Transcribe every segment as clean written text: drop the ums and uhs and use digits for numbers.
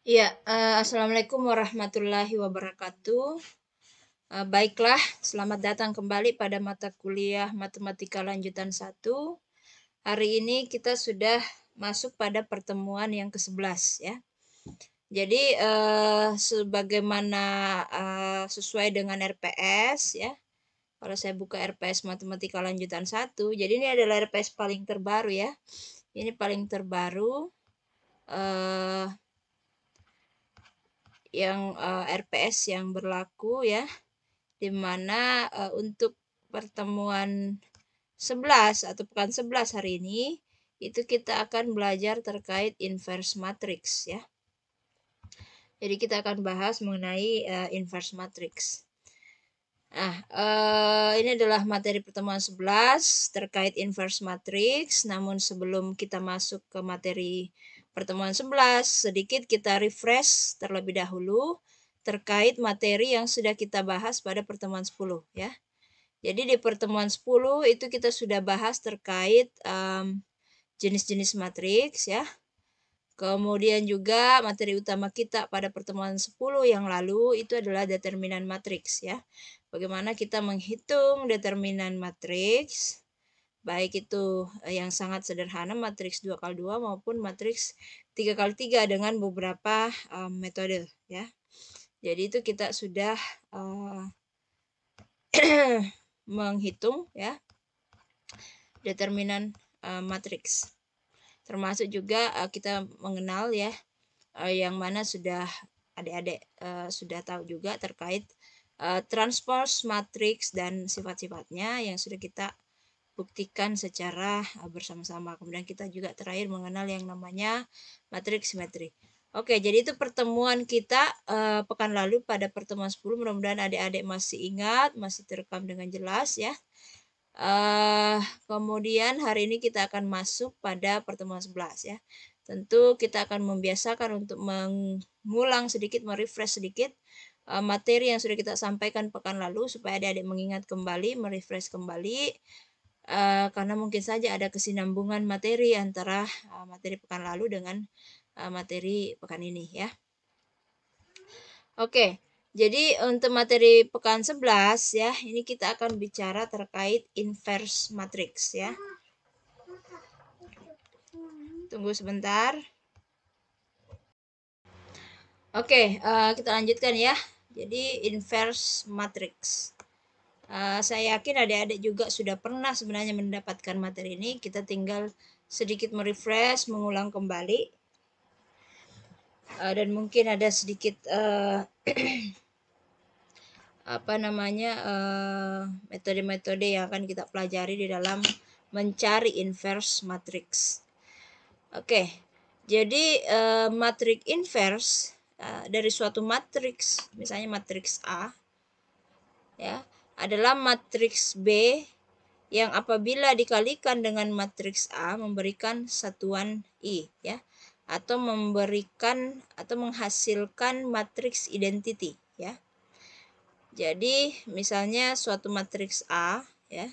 Ya, Assalamualaikum warahmatullahi wabarakatuh. Baiklah, selamat datang kembali pada mata kuliah Matematika Lanjutan 1. Hari ini kita sudah masuk pada pertemuan yang ke-11 ya. Jadi sebagaimana sesuai dengan RPS ya. Kalau saya buka RPS Matematika Lanjutan 1, jadi ini adalah RPS paling terbaru ya. Ini paling terbaru yang RPS yang berlaku ya, di mana untuk pertemuan 11 atau pekan 11 hari ini itu kita akan belajar terkait inverse matrix ya. Jadi kita akan bahas mengenai inverse matrix. Nah, ini adalah materi pertemuan 11 terkait inverse matrix. Namun sebelum kita masuk ke materi pertemuan 11, sedikit kita refresh terlebih dahulu terkait materi yang sudah kita bahas pada pertemuan 10 ya. Jadi di pertemuan 10 itu kita sudah bahas terkait jenis-jenis matriks ya. Kemudian juga materi utama kita pada pertemuan 10 yang lalu itu adalah determinan matriks ya. Bagaimana kita menghitung determinan matriks, baik itu yang sangat sederhana matriks 2x2 maupun matriks 3x3 dengan beberapa metode ya. Jadi itu kita sudah menghitung ya determinan matriks. Termasuk juga kita mengenal ya yang mana sudah adik-adik sudah tahu juga terkait transpose matriks dan sifat-sifatnya yang sudah kita buktikan secara bersama-sama. Kemudian kita juga terakhir mengenal yang namanya matriks simetri. Oke, jadi itu pertemuan kita pekan lalu pada pertemuan 10. Mudah-mudahan adik-adik masih ingat, masih terekam dengan jelas ya. Kemudian hari ini kita akan masuk pada pertemuan 11 ya. Tentu kita akan membiasakan untuk mengulang sedikit, merefresh sedikit materi yang sudah kita sampaikan pekan lalu supaya adik-adik mengingat kembali, merefresh kembali. Karena mungkin saja ada kesinambungan materi antara materi pekan lalu dengan materi pekan ini ya. Oke, jadi untuk materi pekan 11 ya, ini kita akan bicara terkait inverse matrix ya. Tunggu sebentar. Oke, kita lanjutkan ya. Jadi inverse matrix. Saya yakin adik-adik juga sudah pernah sebenarnya mendapatkan materi ini. Kita tinggal sedikit merefresh, mengulang kembali. Dan mungkin ada sedikit metode-metode yang akan kita pelajari di dalam mencari inverse matrix. Oke, jadi matriks inverse dari suatu matriks, misalnya matriks A, ya, adalah matriks B yang apabila dikalikan dengan matriks A memberikan satuan I, ya, atau memberikan atau menghasilkan matriks identity, ya. Jadi misalnya suatu matriks A, ya,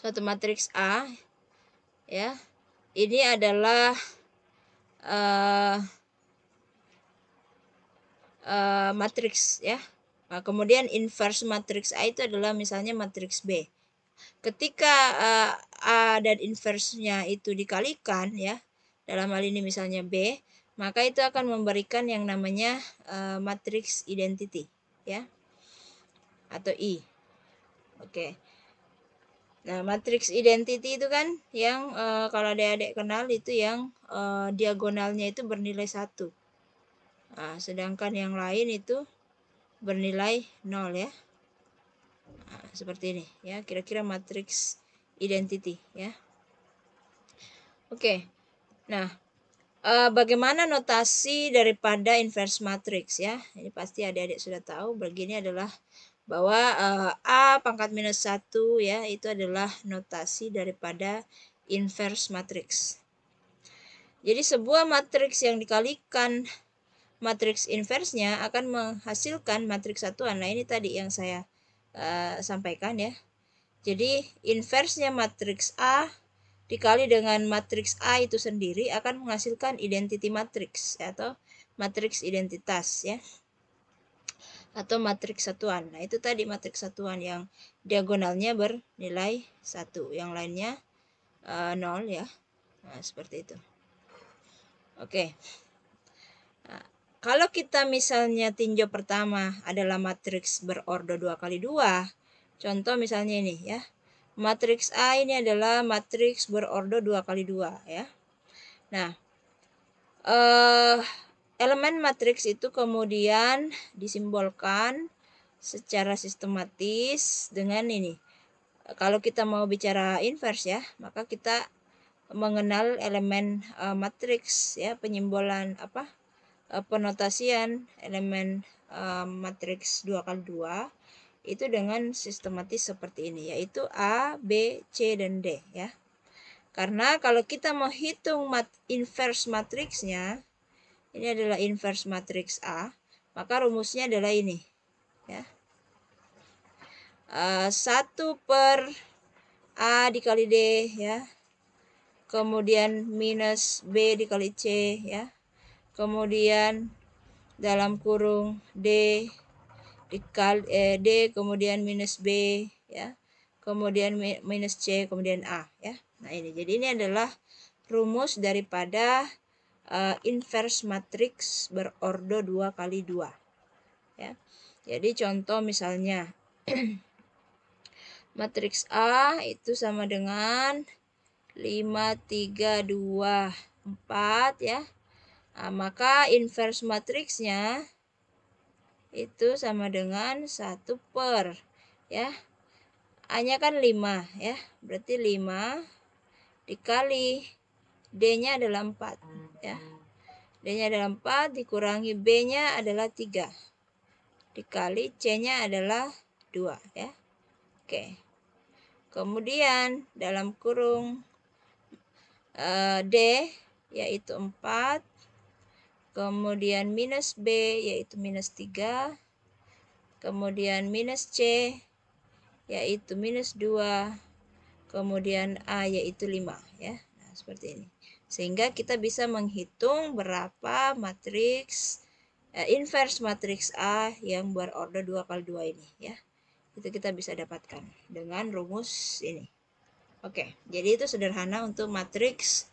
suatu matriks A, ya, ini adalah matriks ya. Nah, kemudian inverse matriks A itu adalah misalnya matriks B. Ketika A dan inverse-nya itu dikalikan ya, dalam hal ini misalnya B, maka itu akan memberikan yang namanya matriks identity ya, atau I. Oke. Nah, matriks identity itu kan yang kalau adik-adik kenal itu yang diagonalnya itu bernilai 1. Nah, sedangkan yang lain itu bernilai 0 ya. Nah, seperti ini ya, kira-kira matriks identity ya. Oke. Nah, bagaimana notasi daripada inverse matrix ya? Ini pasti adik-adik sudah tahu. Begini adalah bahwa A pangkat minus 1 ya, itu adalah notasi daripada inverse matrix. Jadi sebuah matriks yang dikalikan matriks inverse-nya akan menghasilkan matriks satuan. Nah, ini tadi yang saya sampaikan ya. Jadi inverse-nya matriks A dikali dengan matriks A itu sendiri akan menghasilkan identity matrix atau matriks identitas ya. Atau matriks satuan. Nah, itu tadi matriks satuan yang diagonalnya bernilai 1, yang lainnya 0 ya. Nah, seperti itu. Oke. Nah, kalau kita misalnya tinjau pertama adalah matriks berordo 2 kali 2, contoh misalnya ini ya. Matriks A ini adalah matriks berordo 2 kali 2 ya. Nah, elemen matriks itu kemudian disimbolkan secara sistematis dengan ini. Kalau kita mau bicara inverse ya, maka kita mengenal elemen matriks ya, penyimbolan penotasian elemen matriks 2 kali 2 itu dengan sistematis seperti ini, yaitu A, B, C, dan D ya. Karena kalau kita mau hitung inverse matriksnya, ini adalah inverse matriks A, maka rumusnya adalah ini ya. 1 per A dikali D ya. Kemudian minus B dikali C ya. Kemudian dalam kurung D dikali D kemudian minus B ya. Kemudian minus C kemudian A ya. Nah, ini. Jadi ini adalah rumus daripada inverse matriks berordo 2 kali 2 ya. Jadi contoh misalnya matriks A itu sama dengan 5, 3, 2, 4 ya. Nah, maka inverse matriksnya itu sama dengan 1 per ya. A-nya kan 5 ya. Berarti 5 dikali D-nya adalah 4 ya. D-nya adalah 4 dikurangi B-nya adalah 3. Dikali C-nya adalah 2 ya. Oke. Kemudian dalam kurung D yaitu 4. Kemudian minus B yaitu minus 3. Kemudian minus C yaitu minus 2. Kemudian A yaitu 5 ya. Nah, seperti ini. Sehingga kita bisa menghitung berapa matriks inverse matriks A yang berordo 2 kali 2 ini ya. Itu kita bisa dapatkan dengan rumus ini. Oke, jadi itu sederhana untuk matriks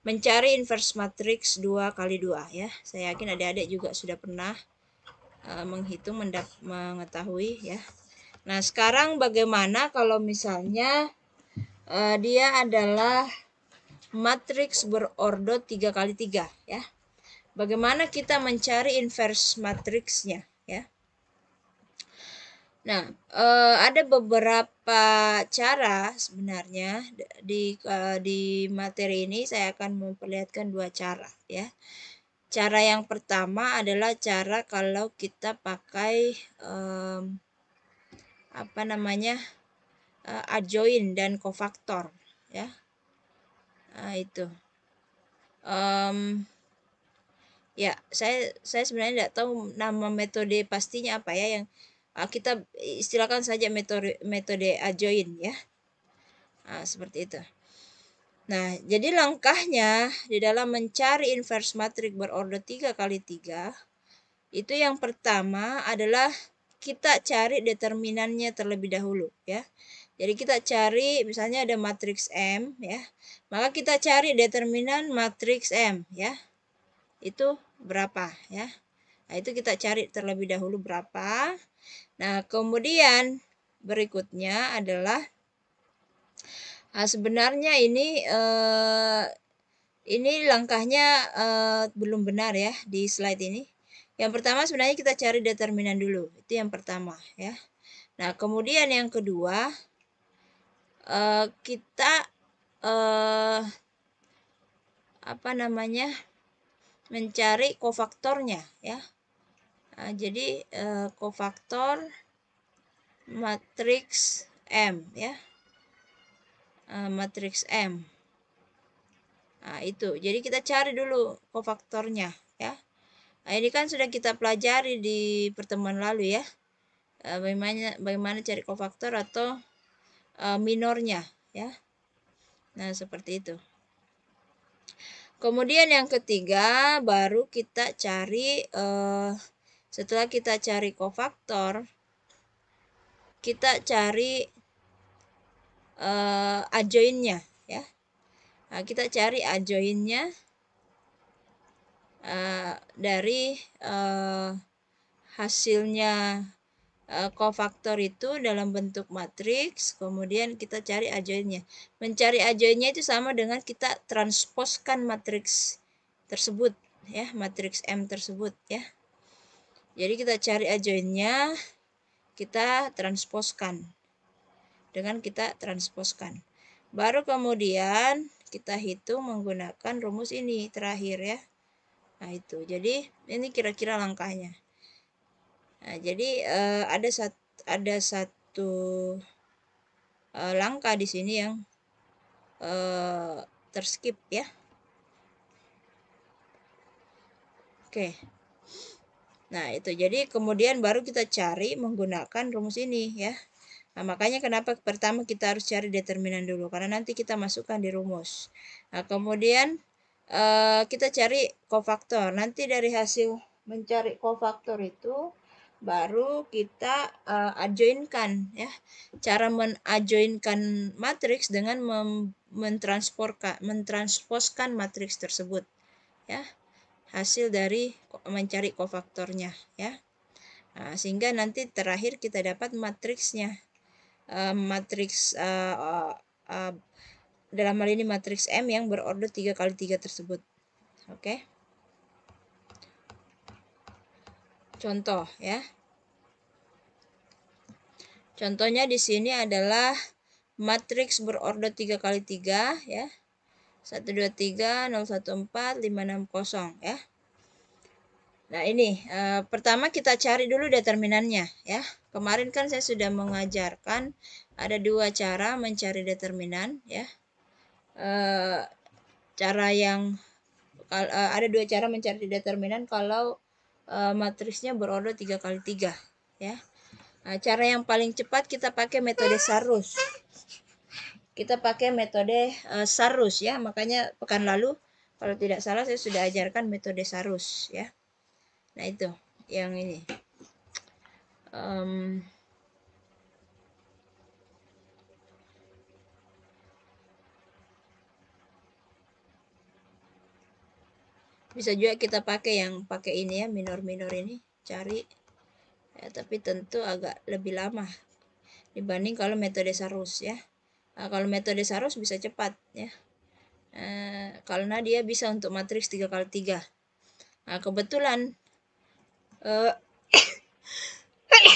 mencari inverse matriks 2 kali 2 ya. Saya yakin adik-adik juga sudah pernah menghitung, mengetahui ya. Nah, sekarang bagaimana kalau misalnya dia adalah matriks berordo 3 kali 3 ya. Bagaimana kita mencari inverse matriksnya ya. Nah, ada beberapa cara sebenarnya di materi ini saya akan memperlihatkan 2 cara ya. Cara yang pertama adalah cara kalau kita pakai adjoint dan cofactor ya. Nah, itu. Ya, saya sebenarnya tidak tahu nama metode pastinya apa ya, yang kita istilahkan saja metode adjoint ya. Nah, seperti itu. Nah, jadi langkahnya di dalam mencari inverse matriks berordo 3 kali 3 itu yang pertama adalah kita cari determinannya terlebih dahulu ya. Jadi kita cari misalnya ada matriks M ya. Maka kita cari determinan matriks M ya. Itu berapa ya. Nah, itu kita cari terlebih dahulu berapa. Nah, kemudian berikutnya adalah sebenarnya ini langkahnya belum benar ya di slide ini. Yang pertama sebenarnya kita cari determinan dulu. Itu yang pertama ya. Nah, kemudian yang kedua kita mencari kofaktornya ya. Nah, jadi kofaktor matriks M ya. Matriks M. Nah, itu. Jadi kita cari dulu kofaktornya ya. Nah, ini kan sudah kita pelajari di pertemuan lalu ya. Bagaimana cari kofaktor atau minornya ya. Nah, seperti itu. Kemudian yang ketiga, baru kita cari, setelah kita cari kofaktor, kita cari adjoinnya ya. Nah, kita cari adjoinnya dari hasilnya kofaktor itu dalam bentuk matriks, kemudian kita cari adjoinnya. Mencari adjoinnya itu sama dengan kita transposkan matriks tersebut ya, matriks M tersebut ya. Jadi kita cari adjoinnya, kita transposkan. Dengan kita transposkan. Baru kemudian kita hitung menggunakan rumus ini terakhir ya. Nah, itu. Jadi ini kira-kira langkahnya. Nah, jadi ada satu langkah di sini yang terskip ya. Oke. Nah, itu. Jadi kemudian baru kita cari menggunakan rumus ini ya. Nah, makanya kenapa pertama kita harus cari determinan dulu, karena nanti kita masukkan di rumus. Nah, kemudian kita cari kofaktor. Nanti dari hasil mencari kofaktor itu baru kita adjoinkan ya. Cara menadjoinkan matriks dengan mentransposkan matriks tersebut ya. Hasil dari mencari kofaktornya ya. Nah, sehingga nanti terakhir kita dapat matriksnya. Matriks dalam hal ini matriks M yang berorder 3x3 tersebut. Oke. Contoh ya. Contohnya di sini adalah matriks berorder 3x3 ya. 1 2 3 0 1 4 5 6 0 ya. Nah, ini pertama kita cari dulu determinannya ya. Kemarin kan saya sudah mengajarkan ada dua cara mencari determinan ya. Ada dua cara mencari determinan kalau matriksnya berorder 3x3 ya. Nah, cara yang paling cepat kita pakai metode Sarus. Kita pakai metode Sarus ya. Makanya pekan lalu kalau tidak salah saya sudah ajarkan metode Sarus ya. Nah, itu yang ini. Bisa juga kita pakai yang pakai ini ya, minor-minor ini, cari ya, tapi tentu agak lebih lama dibanding kalau metode Sarus ya. Nah, kalau metode Sarus bisa cepat ya, karena dia bisa untuk matriks 3x3. Nah, kebetulan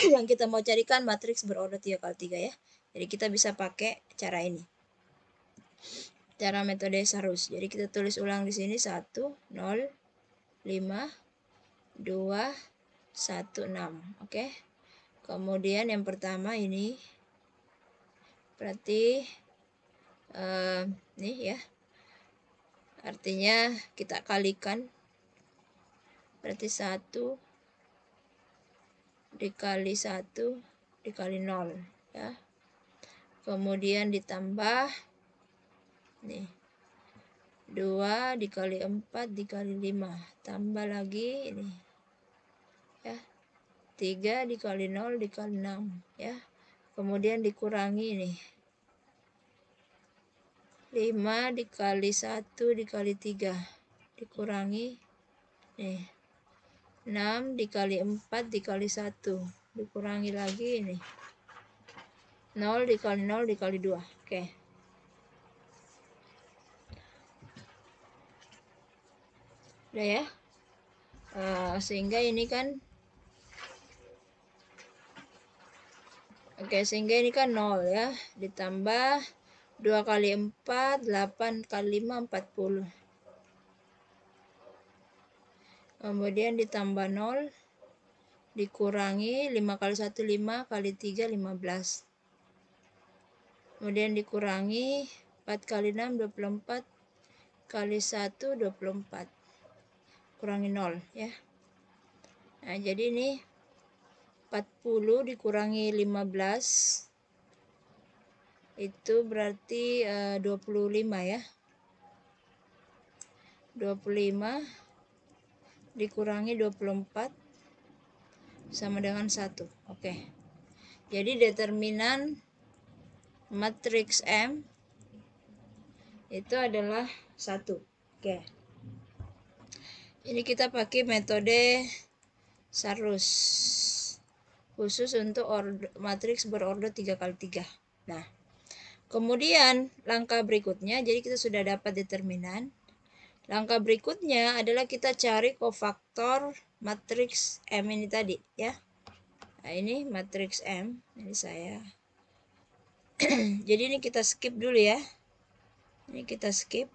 yang kita mau carikan matriks berorder 3x3 ya, jadi kita bisa pakai cara ini, cara metode Sarus. Jadi kita tulis ulang di sini 1 0 5 2 1 6. Oke. Kemudian yang pertama ini berarti nih ya, artinya kita kalikan, berarti 1 dikali 1 dikali 0 ya. Kemudian ditambah nih 2 dikali 4 dikali 5, tambah lagi ini ya, 3 dikali 0 dikali 6 ya. Kemudian dikurangi ini 5 dikali 1 dikali 3 dikurangi nih 6 dikali 4 dikali 1 dikurangi lagi ini 0 dikali 0 dikali 2. Oke. Udah ya. Sehingga ini kan sehingga ini kan 0 ya, ditambah 2 kali 4 8 kali 5 40. Kemudian ditambah 0 dikurangi 5 kali 1 5 kali 3 15. Kemudian dikurangi 4 kali 6 24 kali 1 24. Kurangi 0 ya. Nah, jadi ini 40 dikurangi 15 itu berarti 25 ya. 25 dikurangi 24 sama dengan 1. Oke. Jadi determinan matriks M itu adalah 1. Oke. Ini kita pakai metode Sarus khusus untuk matriks berorder 3x3. Nah, kemudian langkah berikutnya, jadi kita sudah dapat determinan. Langkah berikutnya adalah kita cari kofaktor matriks M ini tadi ya. Nah, ini matriks M. Ini saya. Jadi ini kita skip dulu ya. Ini kita skip.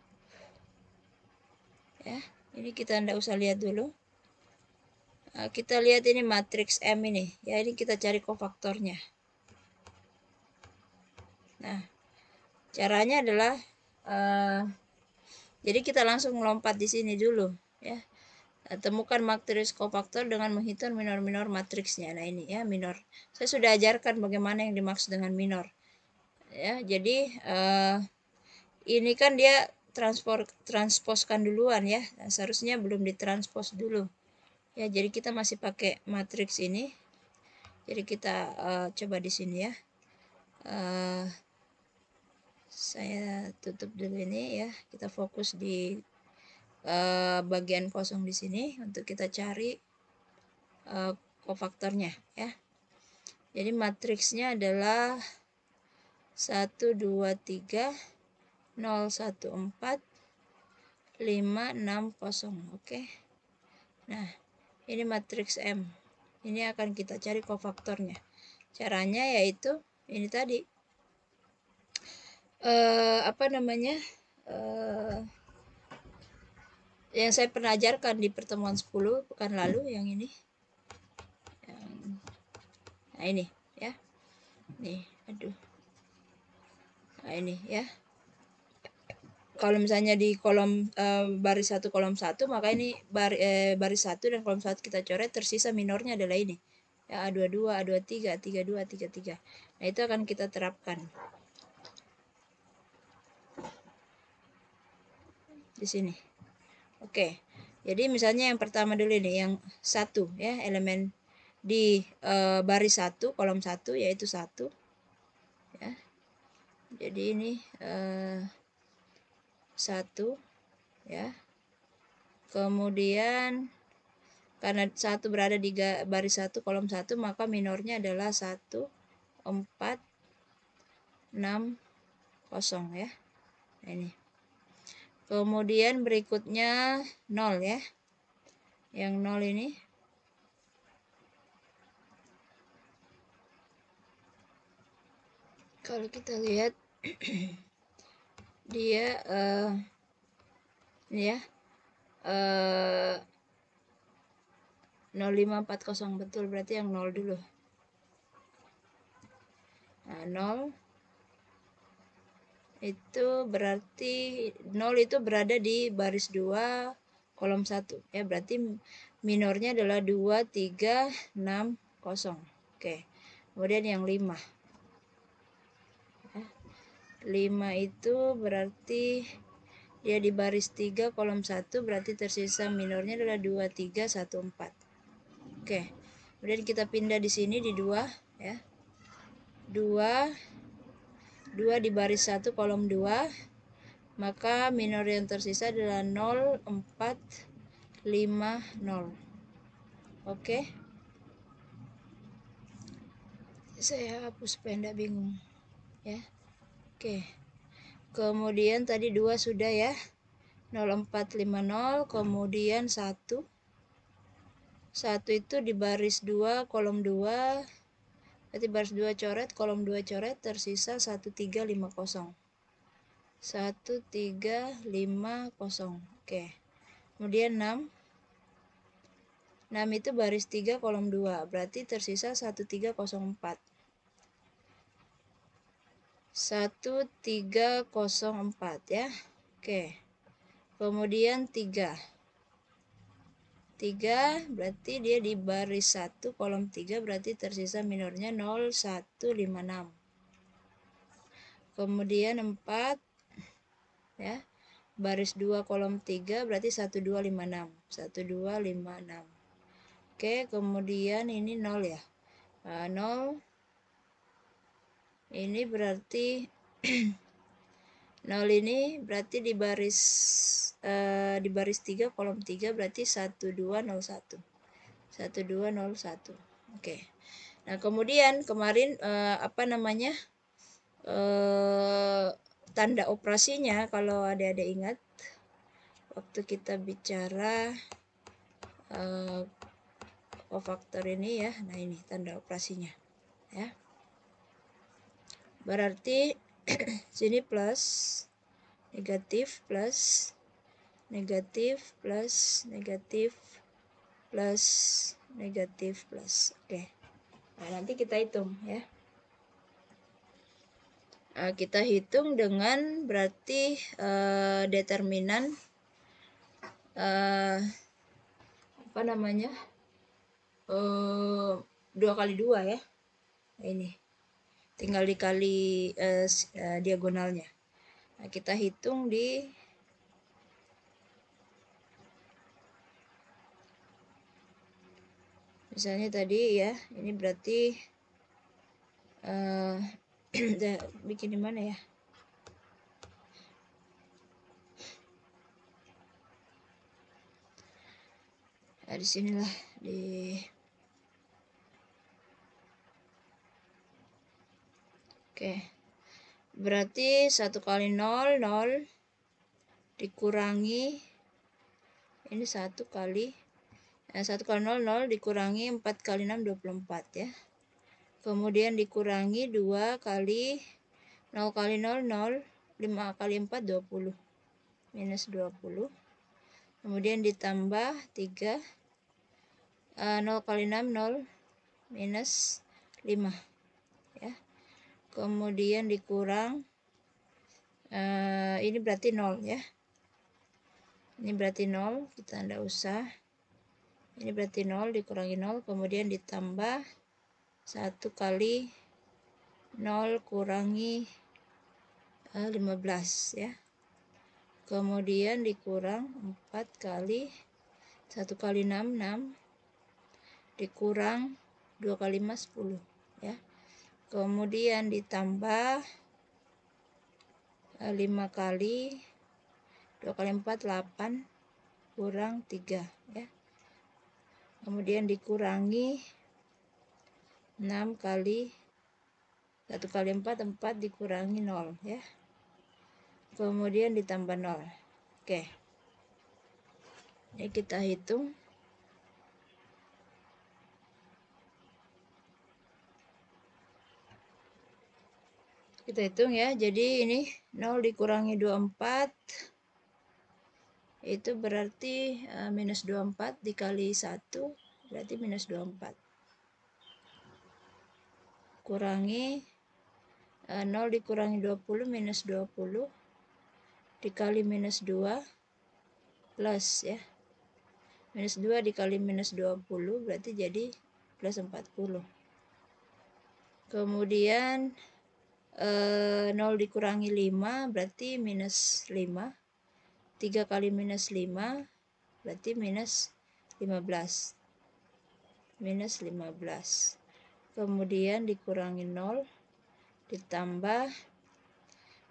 Ya, ini kita tidak usah lihat dulu. Nah, kita lihat ini matriks M ini. Ya, ini kita cari kofaktornya. Nah, caranya adalah jadi kita langsung melompat di sini dulu ya. Temukan matriks kofaktor dengan menghitung minor-minor matriksnya. Nah, ini ya minor. Saya sudah ajarkan bagaimana yang dimaksud dengan minor. Ya, jadi ini kan dia transposkan duluan ya. Nah, seharusnya belum ditranspos dulu. Ya, jadi kita masih pakai matriks ini. Jadi kita coba di sini ya. Saya tutup dulu ini ya. Kita fokus di bagian kosong di sini untuk kita cari kofaktornya ya. Jadi matriksnya adalah 1 2 3 0 1 4 5 6 0. Oke. Nah, ini matriks M. Ini akan kita cari kofaktornya. Caranya yaitu ini tadi. Yang saya pernah ajarkan di pertemuan 10 pekan lalu, yang ini. Nah, ini ya. Nih, aduh. Nah, ini ya. Kalau misalnya di kolom baris 1 kolom 1, maka ini baris 1 dan kolom 1 kita coret, tersisa minornya adalah ini. Ya, A22, A23, 32, 33. Nah, itu akan kita terapkan di sini. Oke. Jadi misalnya yang pertama dulu ini, yang 1 ya, elemen di baris 1 kolom 1 yaitu 1 ya. Jadi ini 1 ya. Kemudian karena 1 berada di baris 1 kolom 1, maka minornya adalah 1 4 6 0 ya. Nah, ini. Kemudian berikutnya 0 ya. Yang 0 ini kalau kita lihat dia ini ya 0540, betul, berarti yang 0 dulu. Nah, 0 itu berarti 0 itu berada di baris 2 kolom 1 ya, berarti minornya adalah 2 3 6 0. Oke. Kemudian yang 5 ya. 5 itu berarti dia di baris 3 kolom 1, berarti tersisa minornya adalah 2 3 1 4. Oke. Kemudian kita pindah di sini di 2 ya. 2 di baris 1 kolom 2, maka minor yang tersisa adalah 0 4 5 0. Oke. Saya hapus supaya tidak bingung ya. Oke. Kemudian tadi 2 sudah ya. 0450, kemudian 1 itu di baris 2 kolom 2, berarti baris 2 coret, kolom 2 coret, tersisa 1350. 1350. Oke. Kemudian 6 itu baris 3 kolom 2, berarti tersisa 1304. 1304 ya. Oke. Kemudian 3 berarti dia di baris 1 kolom 3, berarti tersisa minornya 0156. kemudian 4 ya, baris 2 kolom 3 berarti 1256 1256. Oke, kemudian ini 0 ya. 0 ini berarti 0 ini berarti di baris 3 kolom 3 berarti 1201 1201. Oke. Nah, kemudian kemarin apa namanya? Tanda operasinya kalau ada ingat waktu kita bicara kofaktor ini ya. Nah, ini tanda operasinya ya. Berarti sini plus negatif plus negatif plus negatif plus negatif plus. Oke. Nah, nanti kita hitung ya. Kita hitung dengan berarti determinan apa namanya 2 kali 2 ya. Ini tinggal dikali diagonalnya. Nah, kita hitung di misalnya tadi ya, ini berarti bikin di mana ya? Nah, di sinilah di Oke. Berarti 1 kali 0 0 dikurangi ini 1 kali 1 kali 0 0 dikurangi 4 kali 6 24 ya. Kemudian dikurangi 2 kali 0 kali 0 0 5 kali 4 20 minus 20. Kemudian ditambah 3 0 kali 6 0 minus 5 ya. Kemudian dikurang ini berarti 0 ya. Ini berarti 0, kita tidak usah. Ini berarti 0 dikurangi 0, kemudian ditambah 1 kali 0 kurangi 15 ya. Kemudian dikurang 4 kali 1 kali 6 6 dikurang 2 kali 5 10 ya. Kemudian ditambah 5 kali 2 kali 4 8 kurang 3 ya. Kemudian dikurangi 6 kali 1 kali 4 4 dikurangi 0 ya. Kemudian ditambah 0. Oke. Ini kita hitung. Kita hitung ya. Jadi ini 0 dikurangi 24 itu berarti minus 24 dikali 1 berarti minus 24. Kurangi 0 dikurangi 20 minus 20 dikali minus 2 plus ya. Minus 2 dikali minus 20 berarti jadi plus 40. Kemudian 0 dikurangi 5 berarti minus 5. 3 kali minus 5 berarti minus 15. Minus 15. Kemudian dikurangi 0 ditambah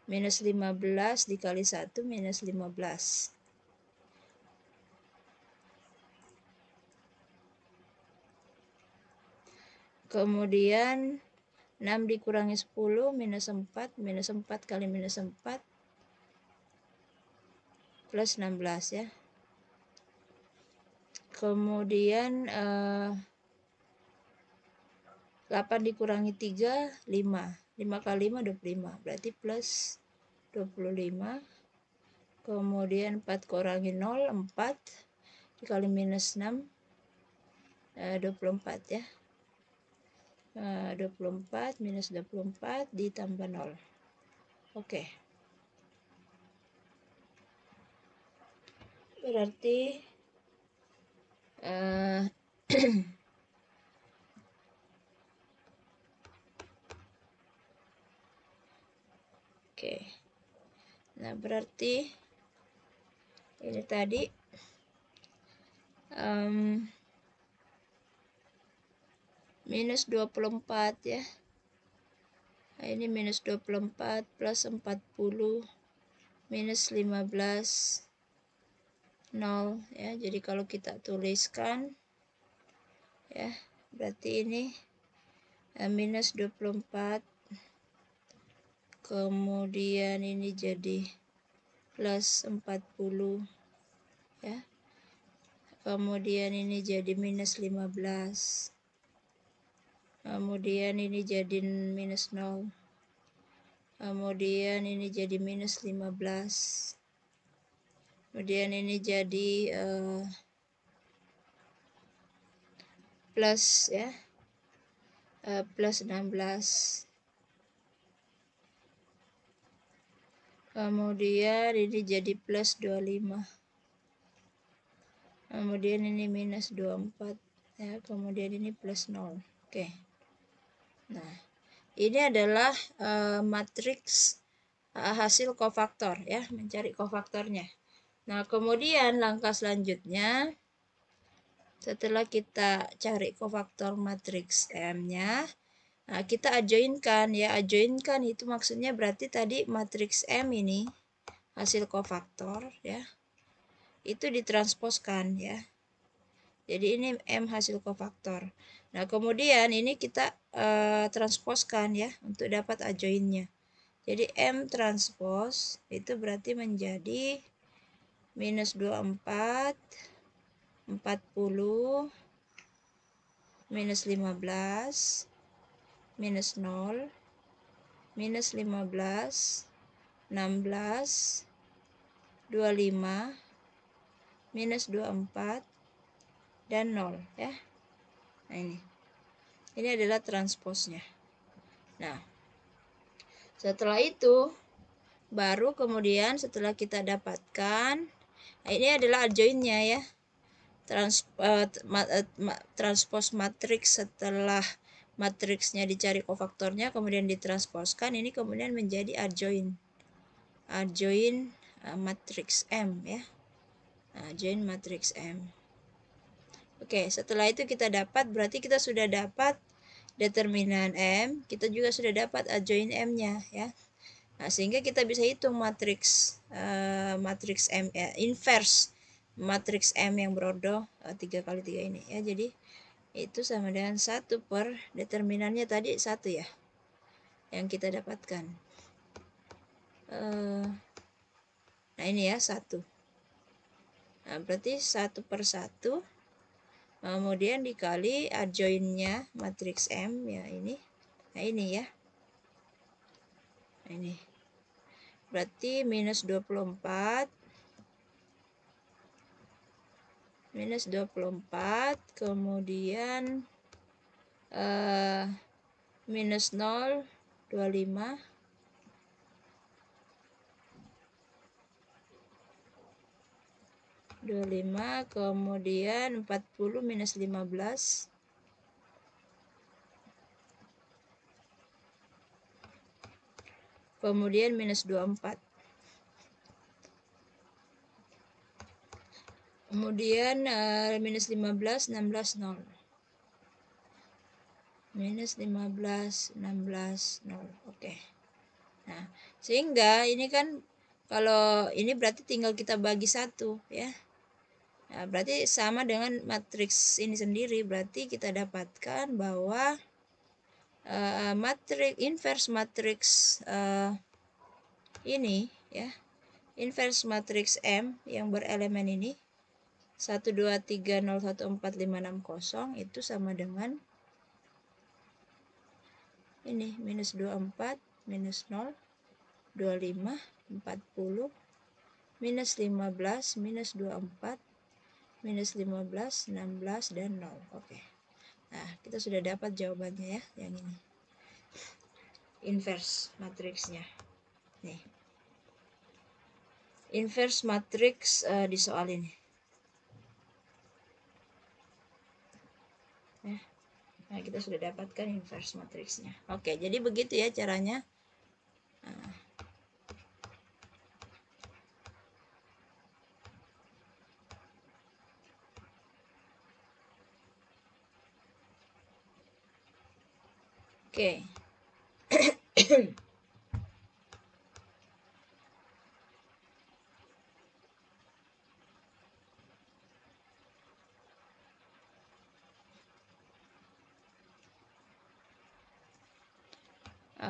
minus 15 dikali 1 minus 15. Kemudian 6 dikurangi 10 minus 4 kali minus 4 plus 16 ya. Kemudian 8 dikurangi 3 5 kali 5 25 berarti plus 25. Kemudian 4 kurangi 0 4 dikali minus 6 24 ya. 24 minus 24 ditambah 0. Oke. Berarti Nah, berarti ini tadi minus 24 ya. Nah, ini minus 24 plus 40 minus 15 0 ya. Jadi kalau kita tuliskan ya, berarti ini minus 24, kemudian ini jadi plus 40 ya, kemudian ini jadi minus 15, kemudian ini jadi minus 0, kemudian ini jadi minus 15, kemudian ini jadi plus ya, plus 16, kemudian ini jadi plus 25, kemudian ini minus 24 ya, kemudian ini plus 0. Oke. Nah, ini adalah matriks hasil kofaktor ya, mencari kofaktornya. Nah, kemudian langkah selanjutnya setelah kita cari kofaktor matriks M-nya, nah, kita adjoinkan ya. Adjoinkan itu maksudnya berarti tadi matriks M ini hasil kofaktor ya, itu ditransposkan ya. Jadi ini M hasil kofaktor. Nah, kemudian ini kita transposkan ya untuk dapat adjoinnya. Jadi M transpos itu berarti menjadi minus 24, 40, minus 15, minus 0, minus 15, 16, 25, minus 24, dan 0 ya. Nah, ini adalah transposnya. Nah, setelah itu baru kemudian setelah kita dapatkan, nah ini adalah adjoinnya ya. Transpos matriks setelah matriksnya dicari kofaktornya kemudian ditransposkan, ini kemudian menjadi adjoin matriks M ya. Adjoin matriks M. Oke, setelah itu kita dapat, berarti kita sudah dapat determinan M, kita juga sudah dapat adjoin M-nya ya. Nah, sehingga kita bisa hitung matriks matriks M ya, inverse matriks M yang berodo 3 kali 3 ini ya. Jadi itu sama dengan 1 per determinannya tadi 1 ya yang kita dapatkan. Nah, ini ya 1. Nah, berarti 1 per 1, kemudian dikali adjoinnya matriks M ya ini. Nah, ini ya. Nah, ini berarti minus 24, kemudian minus 0, 25, kemudian 40 minus 15, kemudian minus 24, kemudian minus 15, 16, 0, minus 15, 16, 0. Oke. Nah, sehingga ini kan kalau ini berarti tinggal kita bagi 1 ya. Nah, berarti sama dengan matriks ini sendiri, berarti kita dapatkan bahwa inverse matriks ini ya, inverse matriks M yang berelemen ini 1, 2, 3, 0, 1, 4, 5, 6, 0 itu sama dengan ini minus 24, minus 0, 25, 40, minus 15, minus 24, minus 15, 16, dan 0. Oke. Nah, kita sudah dapat jawabannya ya, yang ini. Inverse matriksnya. Nih. Inverse matriks di soal ini. Ya. Nah, kita sudah dapatkan inverse matriksnya. Oke, jadi begitu ya caranya. Nah. Oke.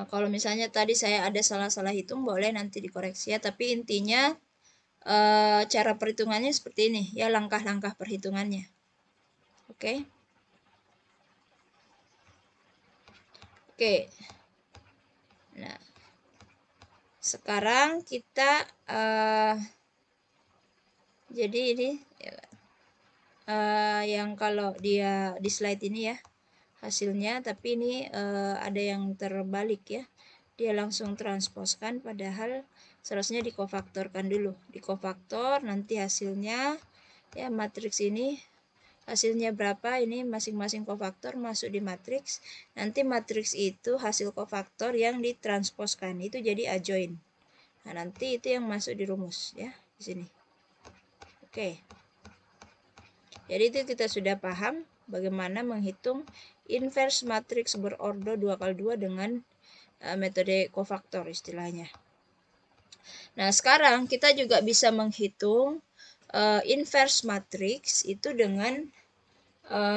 Kalau misalnya tadi saya ada salah-salah hitung, boleh nanti dikoreksi ya. Tapi intinya cara perhitungannya seperti ini ya, langkah-langkah perhitungannya. Oke. Oke. Nah, sekarang kita jadi ini yang kalau dia di slide ini ya hasilnya, tapi ini ada yang terbalik ya. Dia langsung transposkan, padahal seharusnya dikofaktorkan dulu. Dikofaktor, nanti hasilnya ya matriks ini hasilnya berapa, ini masing-masing kofaktor masuk di matriks. Nanti matriks itu hasil kofaktor yang ditransposkan itu jadi adjoint. Nah, nanti itu yang masuk di rumus ya di sini. Oke. Jadi itu kita sudah paham bagaimana menghitung inverse matriks berordo 2x2 dengan metode kofaktor istilahnya. Nah, sekarang kita juga bisa menghitung inverse matriks itu dengan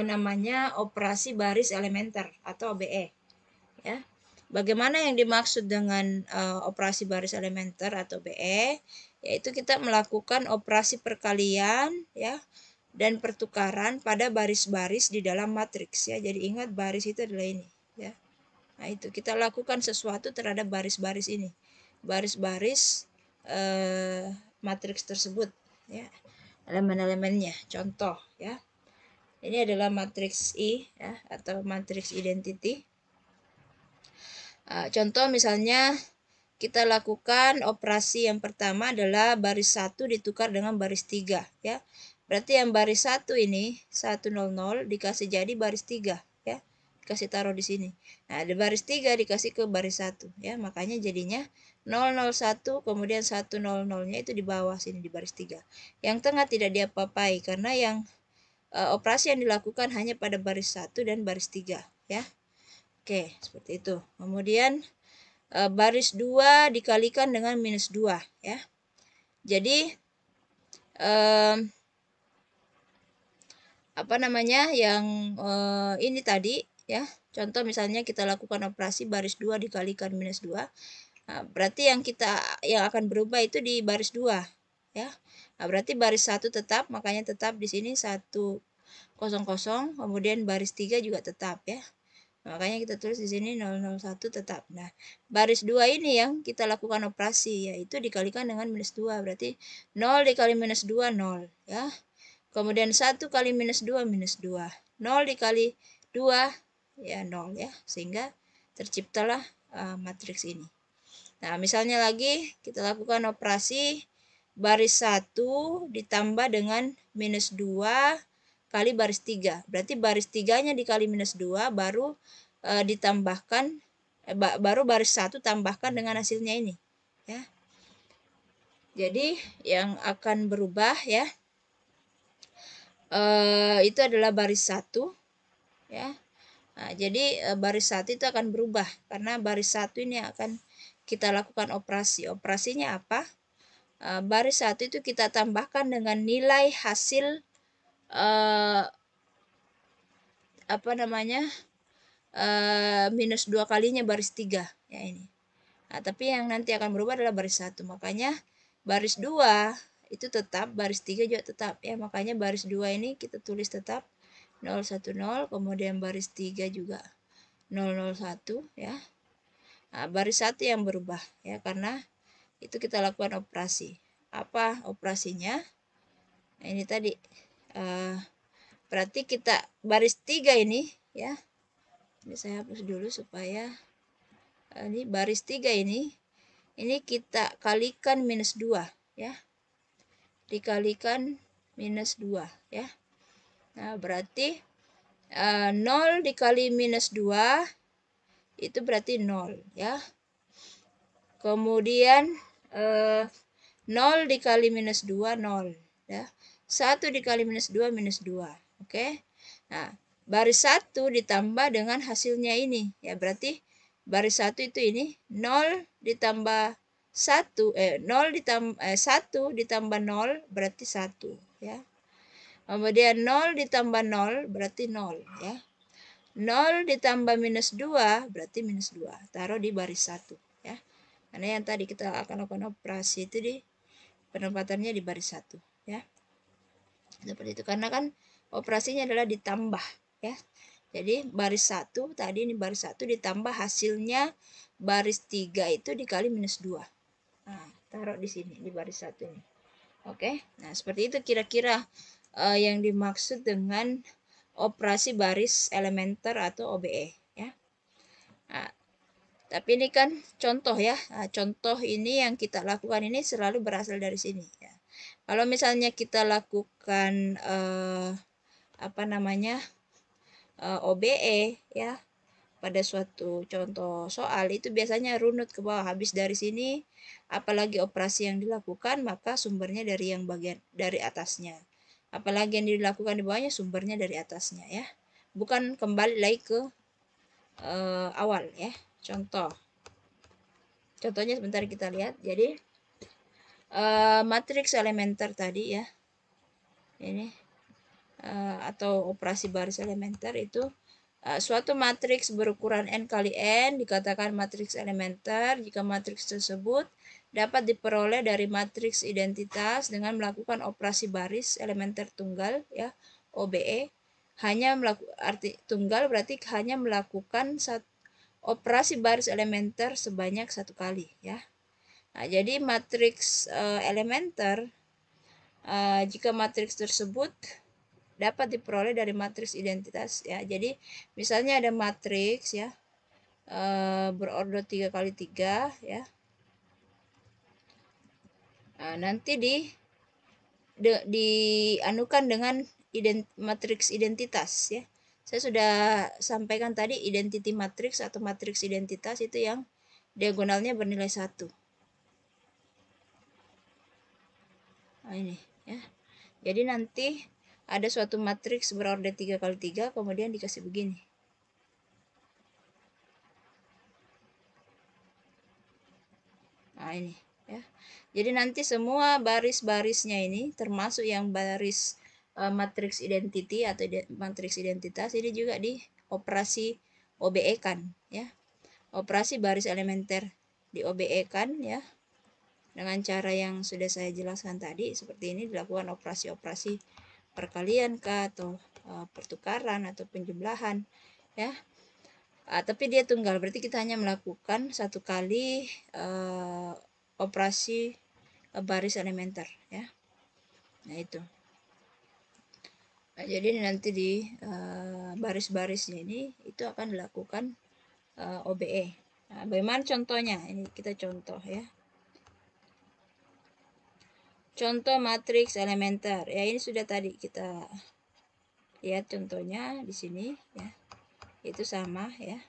namanya operasi baris elementer atau OBE. Ya. Bagaimana yang dimaksud dengan operasi baris elementer atau OBE? Yaitu kita melakukan operasi perkalian ya dan pertukaran pada baris-baris di dalam matriks ya. Jadi ingat baris itu adalah ini ya. Nah, itu kita lakukan sesuatu terhadap baris-baris ini. Baris-baris matriks tersebut ya. Elemen-elemennya. Contoh ya. Ini adalah matriks I ya atau matriks identity. Contoh misalnya kita lakukan operasi yang pertama adalah baris 1 ditukar dengan baris 3 ya. Berarti yang baris 1 ini 100 dikasih jadi baris 3 ya. Dikasih taruh di sini. Nah, di baris 3 dikasih ke baris 1 ya. Makanya jadinya 001 kemudian 100-nya itu di bawah sini di baris 3. Yang tengah tidak diapa-apai karena yang operasi yang dilakukan hanya pada baris 1 dan baris 3 ya. Oke, seperti itu. Kemudian baris 2 dikalikan dengan minus 2 ya. Jadi apa namanya yang ini tadi ya. Contoh misalnya kita lakukan operasi baris 2 dikalikan minus 2. Nah, berarti yang akan berubah itu di baris 2 ya. Nah, berarti baris 1 tetap, makanya tetap di sini 100, kemudian baris 3 juga tetap ya. Makanya kita tulis di sini 001 tetap. Nah, baris 2 ini yang kita lakukan operasi, yaitu dikalikan dengan minus 2. Berarti 0 dikali minus 2, 0. Ya. Kemudian 1 kali minus 2, minus 2. 0 dikali 2, ya 0 ya. Sehingga terciptalah matriks ini. Nah, misalnya lagi kita lakukan operasi baris 1 ditambah dengan minus 2 kali baris 3. Berarti baris 3-nya dikali minus 2 baru ditambahkan baru baris 1 tambahkan dengan hasilnya ini ya. Jadi yang akan berubah ya itu adalah baris 1 ya. Nah, jadi baris 1 itu akan berubah karena baris 1 ini akan kita lakukan operasi. Operasinya apa? Baris 1 itu kita tambahkan dengan nilai hasil apa namanya minus 2 kalinya baris 3 ya ini. Nah, tapi yang nanti akan berubah adalah baris 1. Makanya baris 2 itu tetap, baris 3 juga tetap ya. Makanya baris 2 ini kita tulis tetap 010, kemudian baris 3 juga 001 ya. Nah, baris 1 yang berubah ya karena itu kita lakukan operasi. Apa operasinya? Nah, ini tadi berarti kita baris 3 ini ya. Ini saya hapus dulu supaya ini baris 3 ini kita kalikan minus 2 ya. Dikalikan minus 2 ya. Nah, berarti 0 dikali minus 2 itu berarti 0 ya. Kemudian 0 dikali minus 2 0 ya. 1 dikali minus 2 minus 2. Oke. Nah, baris 1 ditambah dengan hasilnya ini ya, berarti baris 1 itu ini 0 ditambah 1 0 ditambah 1 ditambah 0 berarti 1 ya. Kemudian 0 ditambah 0 berarti 0 ya. 0 ditambah minus 2 berarti minus 2. Taruh di baris 1 ya. Karena yang tadi kita akan lakukan operasi itu di penempatannya di baris 1 ya. Seperti itu, karena kan operasinya adalah ditambah ya. Jadi baris 1 tadi ini baris 1 ditambah hasilnya baris 3 itu dikali minus 2. Nah, taruh di sini di baris 1 ini. Oke. Nah, seperti itu kira-kira yang dimaksud dengan operasi baris elementer atau OBE ya. Nah, tapi ini kan contoh ya. Nah, contoh ini yang kita lakukan ini selalu berasal dari sini ya. Kalau misalnya kita lakukan apa namanya OBE ya pada suatu contoh soal itu biasanya runut ke bawah, habis dari sini apalagi operasi yang dilakukan maka sumbernya dari yang bagian dari atasnya, apalagi yang dilakukan di bawahnya sumbernya dari atasnya ya, bukan kembali lagi ke awal ya. Contohnya sebentar kita lihat. Jadi matriks elementer tadi ya ini atau operasi baris elementer itu suatu matriks berukuran n kali n dikatakan matriks elementer jika matriks tersebut dapat diperoleh dari matriks identitas dengan melakukan operasi baris elementer tunggal ya, OBE. Hanya melakukan arti tunggal berarti hanya melakukan operasi baris elementer sebanyak 1 kali ya. Nah, jadi matriks elementer jika matriks tersebut dapat diperoleh dari matriks identitas ya. Jadi misalnya ada matriks ya berorder 3 kali 3 ya. Nah, nanti dianukan dengan matriks identitas ya. Saya sudah sampaikan tadi identity matrix atau matriks identitas itu yang diagonalnya bernilai 1. Nah, ini ya. Jadi nanti ada suatu matriks berorder 3 kali 3 kemudian dikasih begini. Nah, ini ya. Jadi nanti semua baris-barisnya ini termasuk yang baris matriks identity atau matriks identitas ini juga dioperasi OBE-kan ya. Operasi baris elementer di OBE-kan ya. Dengan cara yang sudah saya jelaskan tadi seperti ini dilakukan operasi-operasi perkalian kah atau pertukaran atau penjumlahan ya. Tapi dia tunggal berarti kita hanya melakukan 1 kali operasi baris elementer ya. Nah, itu. Nah, jadi nanti di baris-barisnya ini itu akan dilakukan OBE. Nah, bagaimana contohnya? Ini kita contoh ya. Contoh matriks elementer. Ya, ini sudah tadi kita lihat contohnya di sini ya. Itu sama ya.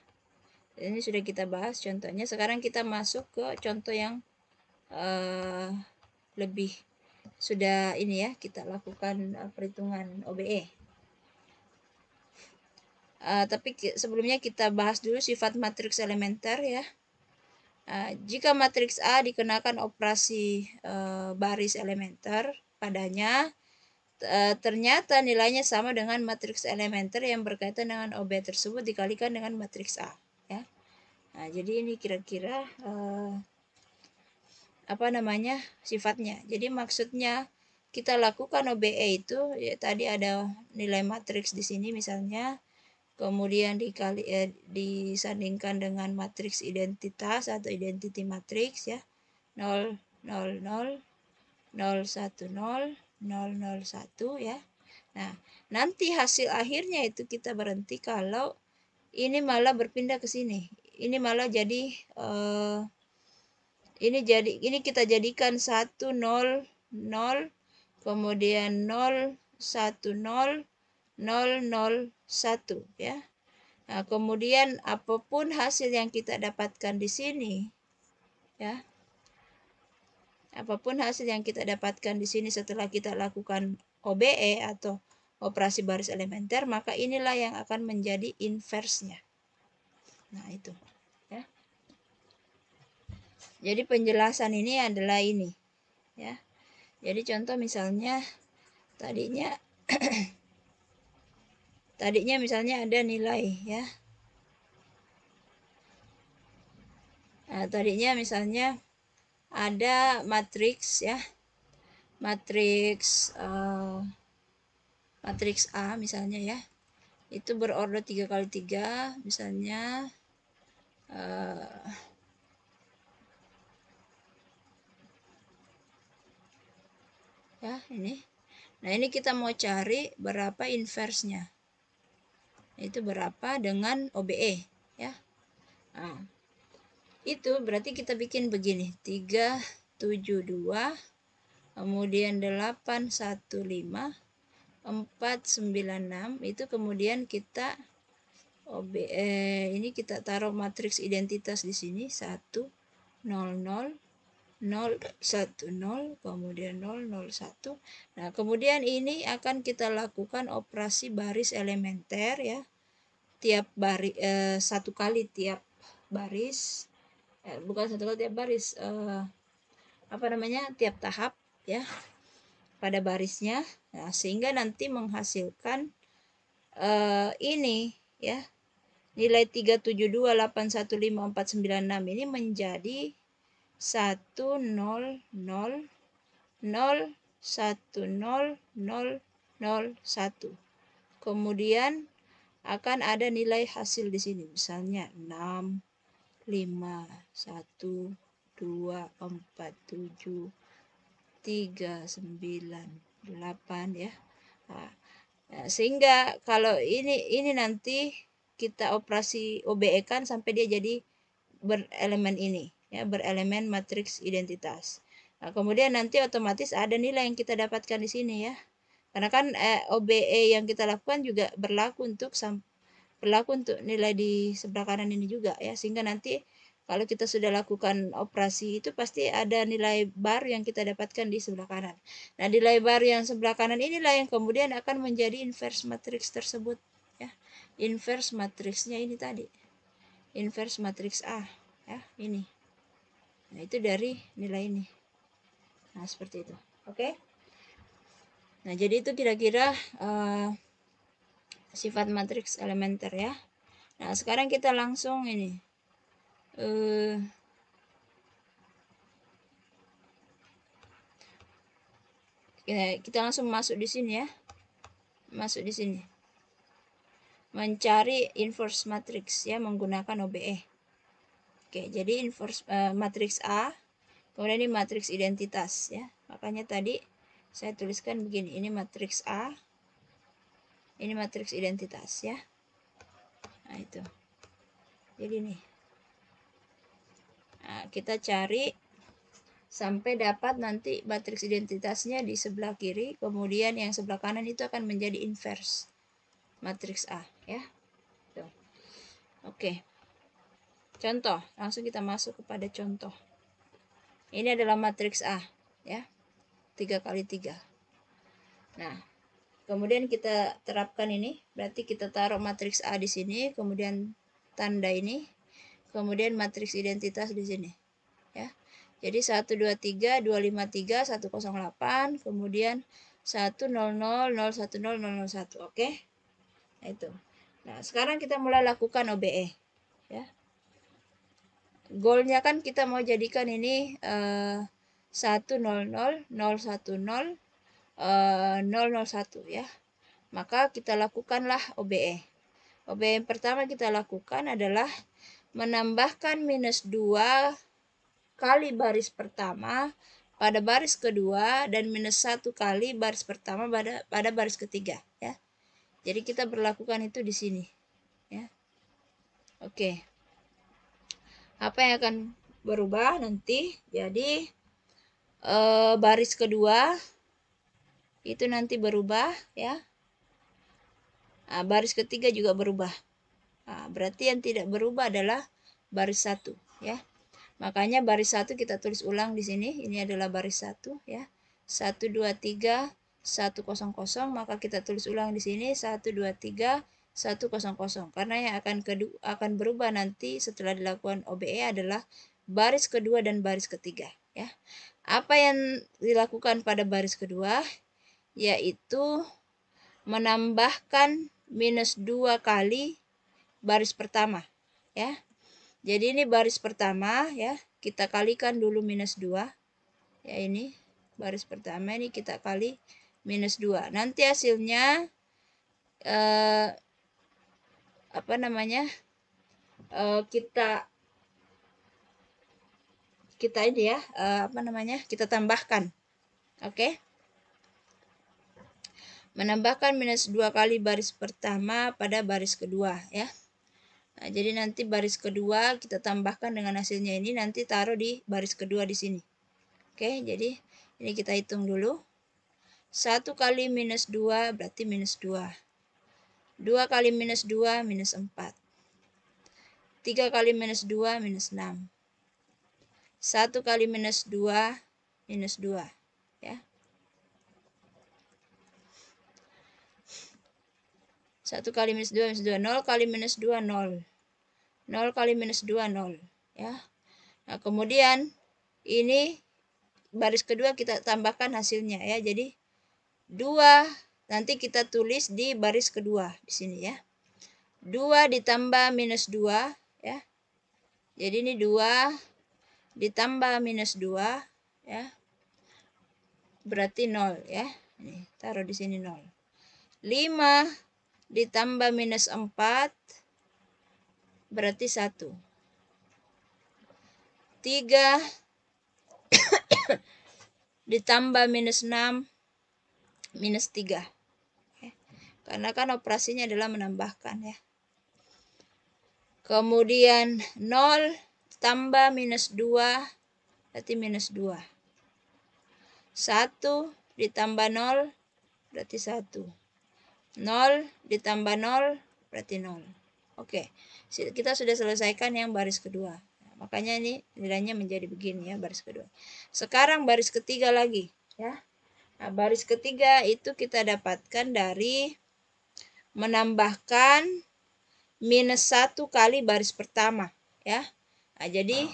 Ini sudah kita bahas contohnya. Sekarang kita masuk ke contoh yang lebih sudah ini ya, kita lakukan perhitungan OBE. Tapi sebelumnya kita bahas dulu sifat matriks elementer ya. Jika matriks A dikenakan operasi baris elementer padanya, ternyata nilainya sama dengan matriks elementer yang berkaitan dengan OBE tersebut dikalikan dengan matriks A ya. Nah, jadi ini kira-kira apa namanya sifatnya. Jadi maksudnya kita lakukan OBE itu ya, tadi ada nilai matriks di sini misalnya, kemudian disandingkan dengan matriks identitas atau identity matrix ya, 0 0 0 0 1 0 0 0 1 ya. Nah, nanti hasil akhirnya itu kita berhenti kalau ini malah berpindah ke sini. Ini malah jadi ini kita jadikan 1 0 0 kemudian 0 1 0 0 0 1 ya. Nah, kemudian apapun hasil yang kita dapatkan di sini ya. Apapun hasil yang kita dapatkan di sini setelah kita lakukan OBE atau operasi baris elementer, maka inilah yang akan menjadi inverse-nya. Nah, itu ya. Jadi penjelasan ini adalah ini, ya. Jadi contoh misalnya tadinya misalnya ada nilai, ya. Nah, tadinya misalnya ada matriks, ya. Matriks matriks A misalnya, ya. Itu berorder 3x3 misalnya ya ini. Nah, ini kita mau cari berapa inverse-nya. Itu berapa dengan OBE, ya. Nah, itu berarti kita bikin begini, 372 kemudian 815 496 itu kemudian kita ini kita taruh matriks identitas di sini 1 0 0 0 1 0 kemudian 0 0 1. Nah, kemudian ini akan kita lakukan operasi baris elementer, ya. Tiap baris satu kali tiap baris, bukan satu kali tiap baris, tiap tahap, ya, pada barisnya. Nah, sehingga nanti menghasilkan ini, ya, nilai 372815496 ini menjadi 1 0 0 0 1 0 0 0 1. Kemudian akan ada nilai hasil di sini, misalnya 6 5 1 2 4 7 3 9 8, ya. Nah, sehingga kalau ini nanti kita operasi OBE kan sampai dia jadi berelemen ini, ya, berelemen matriks identitas. Nah, kemudian nanti otomatis ada nilai yang kita dapatkan di sini, ya. Karena kan OBE yang kita lakukan juga berlaku untuk nilai di sebelah kanan ini juga, ya. Sehingga nanti kalau kita sudah lakukan operasi itu pasti ada nilai bar yang kita dapatkan di sebelah kanan. Nah, nilai bar yang sebelah kanan inilah yang kemudian akan menjadi inverse matriks tersebut, ya. Inverse matriksnya ini tadi. Inverse matriks A, ya, ini. Nah, itu dari nilai ini. Nah, seperti itu. Oke? Nah, jadi itu kira-kira sifat matriks elementer, ya. Nah, sekarang kita langsung ini. Kita langsung masuk di sini, ya. Masuk di sini. Mencari inverse matrix, ya, menggunakan OBE. Oke, jadi inverse matriks A, kemudian ini matriks identitas, ya. Makanya tadi saya tuliskan begini, ini matriks A, ini matriks identitas, ya. Nah, itu. Jadi nih. Nah, kita cari sampai dapat nanti matriks identitasnya di sebelah kiri, kemudian yang sebelah kanan itu akan menjadi inverse matriks A, ya. Tuh. Oke. Contoh, langsung kita masuk kepada contoh. Ini adalah matriks A, ya. 3x3. Nah, kemudian kita terapkan ini, berarti kita taruh matriks A di sini, kemudian tanda ini, kemudian matriks identitas di sini, ya. Jadi 1 2 3 2 5 3 1 0 8, kemudian 1 0 0 0 1 0 0 0 1. Oke. Nah, itu. Nah, sekarang kita mulai lakukan OBE, ya. Goalnya kan kita mau jadikan ini 1 0 0 0 1 0 0 0 1, ya. Maka kita lakukanlah OBE. OBE yang pertama kita lakukan adalah menambahkan minus 2 kali baris pertama pada baris kedua dan minus 1 kali baris pertama pada baris ketiga, ya. Jadi kita berlakukan itu di sini, ya. Oke. Apa yang akan berubah nanti? Jadi baris kedua itu nanti berubah, ya. Nah, baris ketiga juga berubah. Nah, berarti yang tidak berubah adalah baris 1, ya. Makanya baris 1 kita tulis ulang di sini. Ini adalah baris 1, ya. 1 2 3 1 0 0, maka kita tulis ulang di sini 1 2 3 1 0 0. Karena yang akan berubah nanti setelah dilakukan OBE adalah baris kedua dan baris ketiga, ya. Apa yang dilakukan pada baris kedua? Yaitu menambahkan minus 2 kali baris pertama, ya. Jadi ini baris pertama, ya. Kita kalikan dulu minus 2. Ya, ini baris pertama, ini kita kali minus 2. Nanti hasilnya apa namanya? Kita ini ya, apa namanya? Kita tambahkan. Oke. Menambahkan minus 2 kali baris pertama pada baris kedua, ya. Nah, jadi nanti baris kedua kita tambahkan dengan hasilnya ini, nanti taruh di baris kedua di sini. Oke, jadi ini kita hitung dulu. 1 kali minus 2 berarti minus 2. 2 kali minus 2 minus 4. 3 kali minus 2 minus 6. 1 kali minus 2 minus 2, ya. 1 kali minus 2 minus 2. 0 kali minus 2 0. 0 kali minus 2 0, ya. Nah, kemudian ini baris kedua kita tambahkan hasilnya, ya. Jadi 2 nanti kita tulis di baris kedua di sini, ya. 2 ditambah minus 2, ya. Jadi ini 2 ditambah minus 2, ya. Berarti 0, ya. Ini taruh di sini 0. 5 ditambah minus 4 berarti 1. 3 ditambah minus 6 minus 3. Karena kan operasinya adalah menambahkan, ya. Kemudian 0 tambah minus 2 berarti minus 2. 1 ditambah 0 berarti 1. 0 ditambah 0 berarti 0. Oke, kita sudah selesaikan yang baris kedua. Makanya ini nilainya menjadi begini, ya, baris kedua. Sekarang baris ketiga lagi, ya. Nah, baris ketiga itu kita dapatkan dari menambahkan minus 1 kali baris pertama, ya. Nah, jadi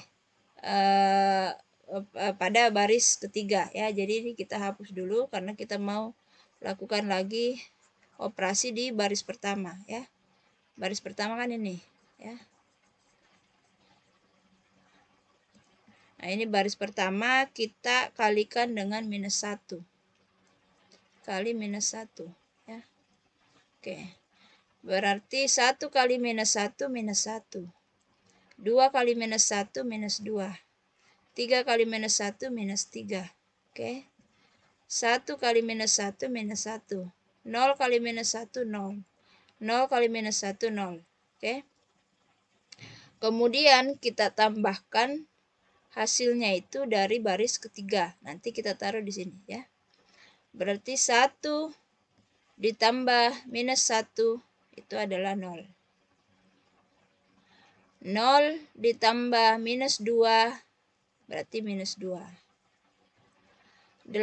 pada baris ketiga, ya. Jadi ini kita hapus dulu karena kita mau lakukan lagi operasi di baris pertama, ya. Baris pertama kan ini, ya. Nah, ini baris pertama kita kalikan dengan minus 1. Kali minus 1, ya. Oke. Berarti 1 kali minus 1 minus 1. 2 kali minus 1 minus 2. 3 kali minus 1 minus 3. Oke. 1 kali minus 1 minus 1. 0 kali minus 1 0. 0 kali minus 1 0. Oke. Kemudian kita tambahkan hasilnya itu dari baris ketiga. Nanti kita taruh di sini, ya. Berarti 1 ditambah minus 1 itu adalah 0. 0 ditambah minus 2 berarti minus 2. 8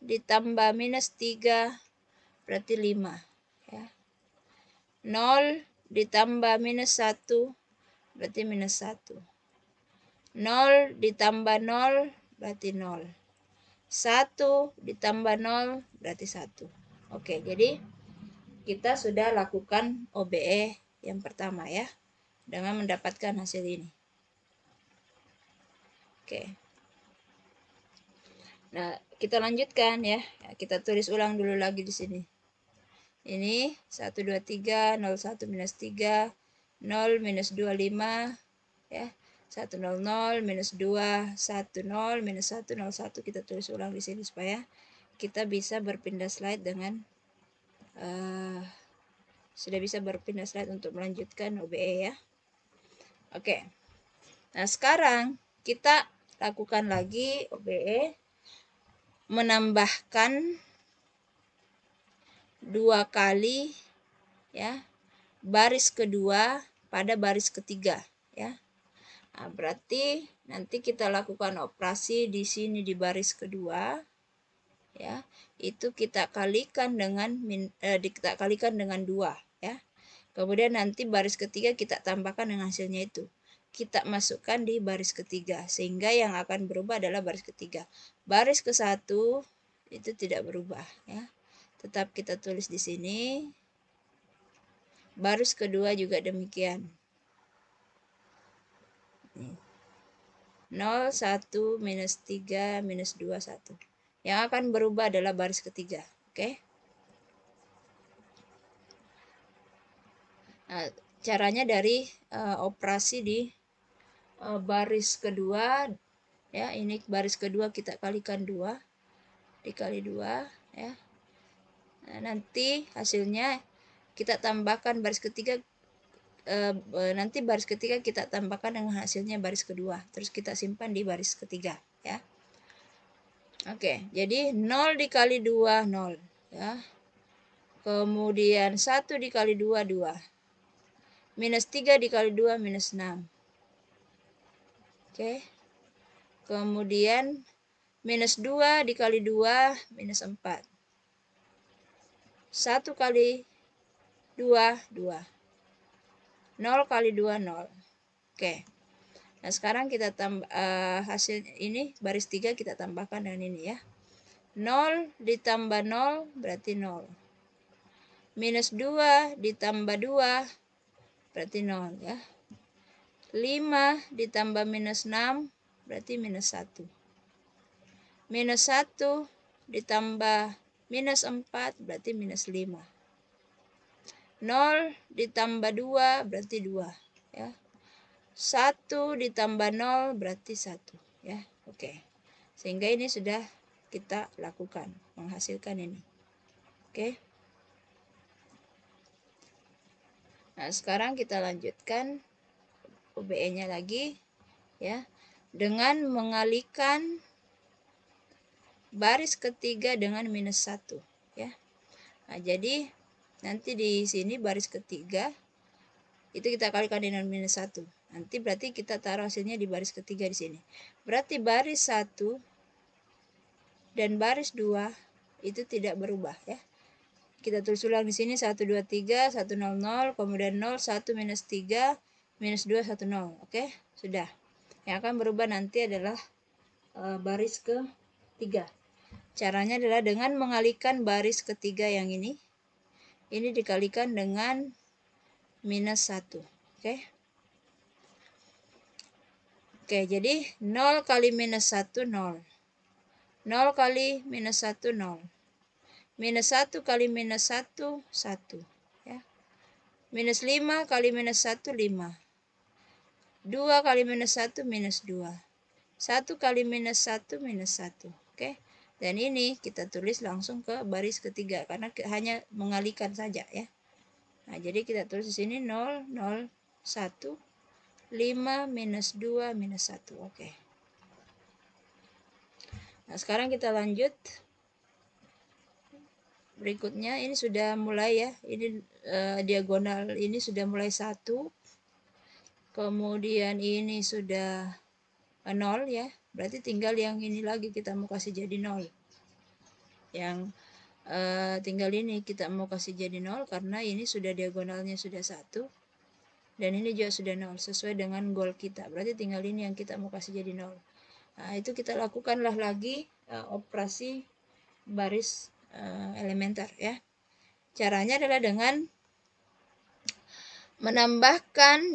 ditambah minus 3 berarti 5. Ya. 0 ditambah minus 1 berarti minus 1. 0 ditambah 0 berarti 0. 1 ditambah 0 berarti 1. Oke, jadi kita sudah lakukan OBE yang pertama, ya, dengan mendapatkan hasil ini. Oke. Nah, kita lanjutkan, ya. Kita tulis ulang dulu lagi di sini. Ini 1 2 3 0 1 minus 3 0 minus 25, ya. 1 0 0 minus 2 1 0 minus 1 0 1. Kita tulis ulang di sini supaya kita bisa berpindah slide dengan sudah bisa berpindah slide untuk melanjutkan OBE, ya. Oke. Nah, sekarang kita lakukan lagi OBE, menambahkan 2 kali, ya, baris kedua pada baris ketiga, ya. Nah, berarti nanti kita lakukan operasi di sini di baris kedua, ya. Itu kita kalikan dengan 2, ya. Kemudian nanti baris ketiga kita tambahkan dengan hasilnya itu. kita masukkan di baris ketiga, sehingga yang akan berubah adalah baris ketiga. Baris ke-1 itu tidak berubah ya. Tetap kita tulis di sini. Baris kedua juga demikian. 0, 1, minus 3, minus 2, 1. Yang akan berubah adalah baris ketiga. Oke. Nah, caranya dari operasi di baris kedua ya, ini baris kedua kita kalikan 2 dikali 2 ya. Nah, nanti hasilnya kita tambahkan baris ketiga, nanti baris ketiga kita tambahkan dengan hasilnya baris kedua, terus kita simpan di baris ketiga ya. Oke, jadi 0 dikali 2 0 ya. Kemudian 1 dikali 2 2. Minus 3 dikali 2 minus 6. Oke. Kemudian minus 2 dikali 2 minus 4. 1 kali 2 2. 0 kali 2 0. Oke. Nah, sekarang kita tambah hasil ini baris 3 kita tambahkan dengan ini ya. 0 ditambah 0 berarti 0. Minus 2 ditambah 2 berarti 0 ya. 5 ditambah minus 6 berarti minus 1. Minus 1 ditambah minus 4 berarti minus 5. 0 ditambah 2 berarti 2 ya. 1 ditambah 0 berarti 1 ya. Oke. Sehingga ini sudah kita lakukan menghasilkan ini. Oke. Nah, sekarang kita lanjutkan OBE-nya lagi ya, dengan mengalihkan baris ketiga dengan minus 1 ya. Nah, jadi nanti di sini baris ketiga itu kita kalikan dengan minus 1. Nanti berarti kita taruh hasilnya di baris ketiga di sini. Berarti baris 1 dan baris 2 itu tidak berubah ya. Kita tulis ulang di sini 1 2 3 1 0 0, kemudian 0 1 minus 3 minus 2 1 0. Oke, sudah. Yang akan berubah nanti adalah baris ketiga. Caranya adalah dengan mengalihkan baris ketiga yang ini dikalikan dengan minus 1. Oke. Oke, jadi 0 kali minus 1 0. 0 kali minus 1 0. Minus 1 kali minus 1 1 ya. Minus 5 kali minus 1 5. 2 kali minus 1 minus 2. 1 kali minus 1 minus 1. Oke. Dan ini kita tulis langsung ke baris ketiga karena hanya mengalihkan saja ya. Nah, jadi kita tulis di sini 0 0 1 5 minus 2 minus 1. Oke. Nah, sekarang kita lanjut. Berikutnya ini sudah mulai ya. Ini diagonal ini sudah mulai 1. Kemudian ini sudah 0 ya. Berarti tinggal yang ini lagi kita mau kasih jadi 0. Yang tinggal ini kita mau kasih jadi 0 karena ini sudah diagonalnya sudah 1. Dan ini juga sudah 0 sesuai dengan goal kita. Berarti tinggal ini yang kita mau kasih jadi 0. Nah, itu kita lakukanlah lagi operasi baris elementer ya. Caranya adalah dengan menambahkan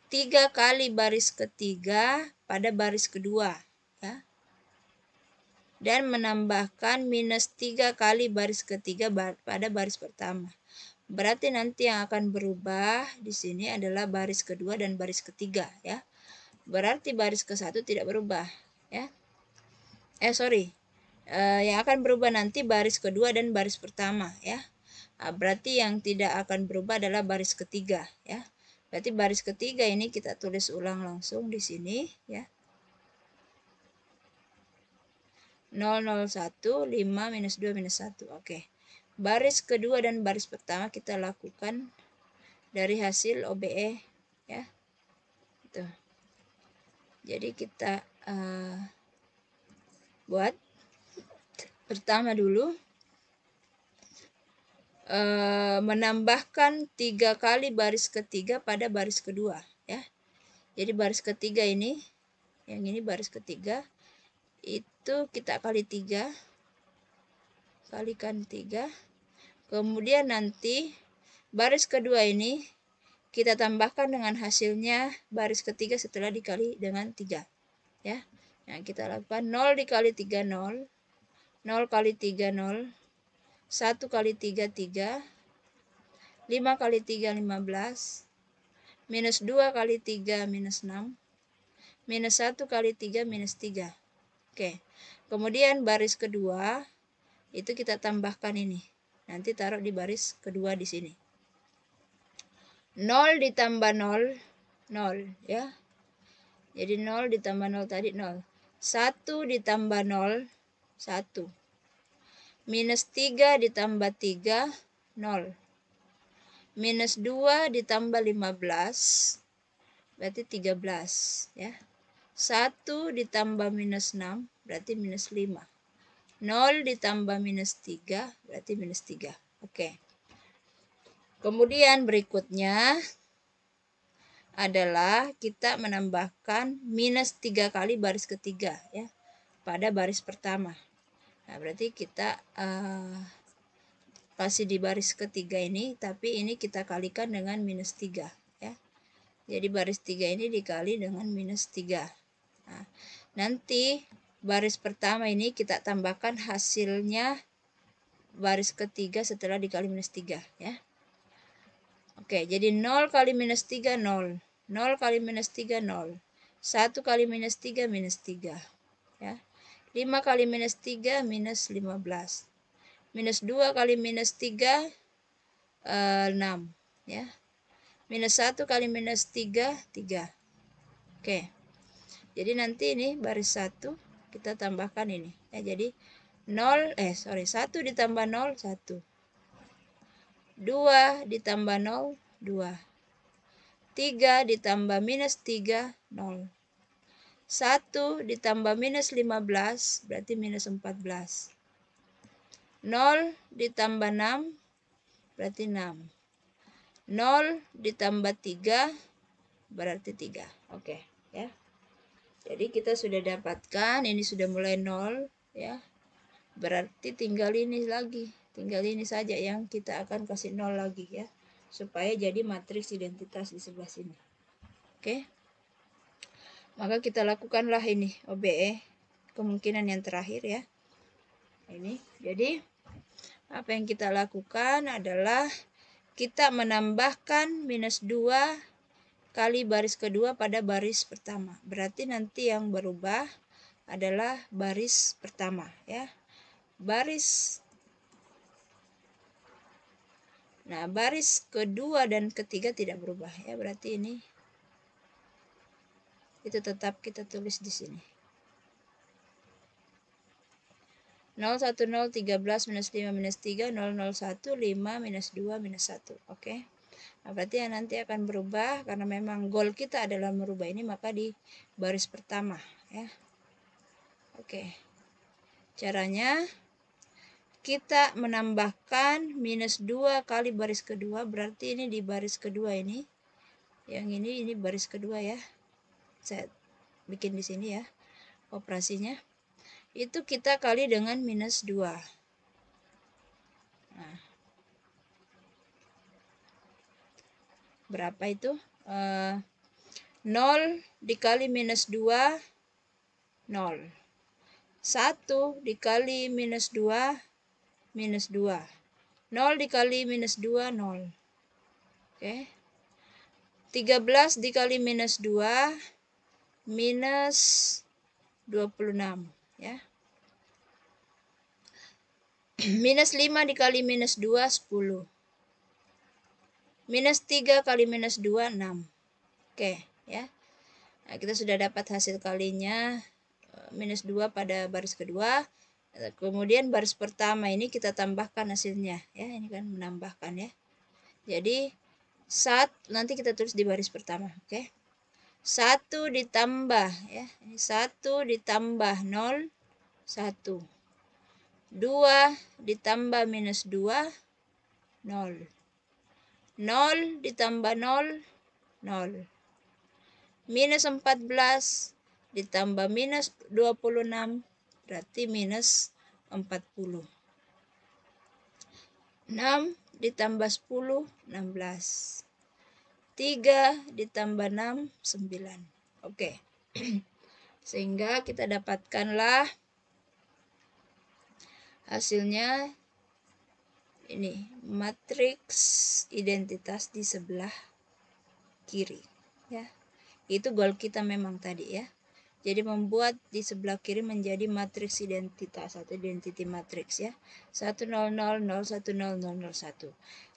3 kali baris ketiga pada baris kedua ya. Dan menambahkan minus 3 kali baris ketiga pada baris pertama. Berarti nanti yang akan berubah di sini adalah baris kedua dan baris ketiga ya. Berarti baris ke-1 tidak berubah ya. Yang akan berubah nanti baris kedua dan baris pertama ya. Nah, berarti yang tidak akan berubah adalah baris ketiga ya. Berarti baris ketiga ini kita tulis ulang langsung di sini ya. 0 0 1 5 minus 2 minus 1. Oke. Baris kedua dan baris pertama kita lakukan dari hasil OBE ya. Tuh. Jadi kita buat pertama dulu menambahkan 3 kali baris ketiga pada baris kedua ya. Jadi baris ketiga ini, yang ini baris ketiga, itu kita kali 3, kalikan 3. Kemudian nanti baris kedua ini kita tambahkan dengan hasilnya baris ketiga setelah dikali dengan 3 ya. Nah, kita lakukan 0 dikali 3 0, 0 kali 3 0, 1 kali 3 3, 5 kali 3 15, minus 2 kali 3 minus 6, minus 1 kali 3 minus 3. Oke, kemudian baris kedua itu kita tambahkan ini. Nanti taruh di baris kedua di sini. 0 ditambah 0, 0 ya. Jadi 0 ditambah 0 tadi 0. 1 ditambah 0, 1. Minus 3 ditambah 3, 0. Minus 2 ditambah 15, berarti 13 ya. 1 ditambah minus 6, berarti minus 5. 0 ditambah minus 3, berarti minus 3. Oke. Kemudian berikutnya adalah kita menambahkan minus 3 kali baris ketiga ya pada baris pertama. Nah, berarti kita kasih di baris ketiga ini, tapi ini kita kalikan dengan minus 3 ya. Jadi baris 3 ini dikali dengan minus 3. Nah, nanti baris pertama ini kita tambahkan hasilnya baris ketiga setelah dikali minus 3 ya. Oke, jadi 0 kali minus 3 0. 0 kali minus 3 0. 1 kali minus 3 minus 3 ya. 5 kali minus 3 minus 15. Minus 2 kali minus 3 6 ya. Minus 1 kali minus 3 3. Oke. Jadi nanti ini baris 1 kita tambahkan ini ya. Jadi 1 ditambah 0 1. 2 ditambah 0 2. 3 ditambah minus 3 0. 1 ditambah minus 15 berarti minus 14. 0 ditambah 6 berarti 6. 0 ditambah 3 berarti 3. Oke ya. Jadi kita sudah dapatkan ini sudah mulai 0 ya. Berarti tinggal ini lagi. Tinggal ini saja yang kita akan kasih 0 lagi ya. Supaya jadi matriks identitas di sebelah sini. Oke. Maka kita lakukanlah ini OBE. Kemungkinan yang terakhir ya. Ini. Jadi apa yang kita lakukan adalah kita menambahkan minus 2 kali baris kedua pada baris pertama. Berarti nanti yang berubah adalah baris pertama ya. Baris kedua dan ketiga tidak berubah ya. Berarti ini itu tetap kita tulis di sini. 0 1 0 13 minus 5 minus 3 0 0 1 5 minus 2 minus 1. Oke. Nah, berarti yang nanti akan berubah karena memang goal kita adalah merubah ini, maka di baris pertama ya. Oke. Caranya kita menambahkan minus 2 kali baris kedua, berarti ini di baris kedua ini. Yang ini baris kedua ya. Saya bikin di sini ya. Operasinya itu kita kali dengan minus 2. Nah, berapa itu? 0 dikali minus 2, 0. 1 dikali minus 2, minus 2. 0 dikali minus 2, 0. Oke. 13 dikali minus 2, minus 26. Ya. Minus 5 dikali minus 2, 10. Minus 3 kali minus 2, 6. Oke, ya. Nah, kita sudah dapat hasil kalinya minus 2 pada baris kedua. Kemudian baris pertama ini kita tambahkan hasilnya ya. Ini kan menambahkan ya. Jadi nanti kita tulis di baris pertama, oke. 1 ditambah ya. Ini 1 ditambah 0 1. 2 ditambah minus 2 0. 0 ditambah 0, 0. Minus 14 ditambah minus 26, berarti minus 40. 6 ditambah 10, 16. 3 ditambah 6, 9. Oke. Sehingga kita dapatkanlah hasilnya ini, matriks identitas di sebelah kiri, ya. Itu goal kita memang tadi, ya. Jadi membuat di sebelah kiri menjadi matriks identitas atau identity matrix, ya. 1 0 0 0 1 0 0 0 1.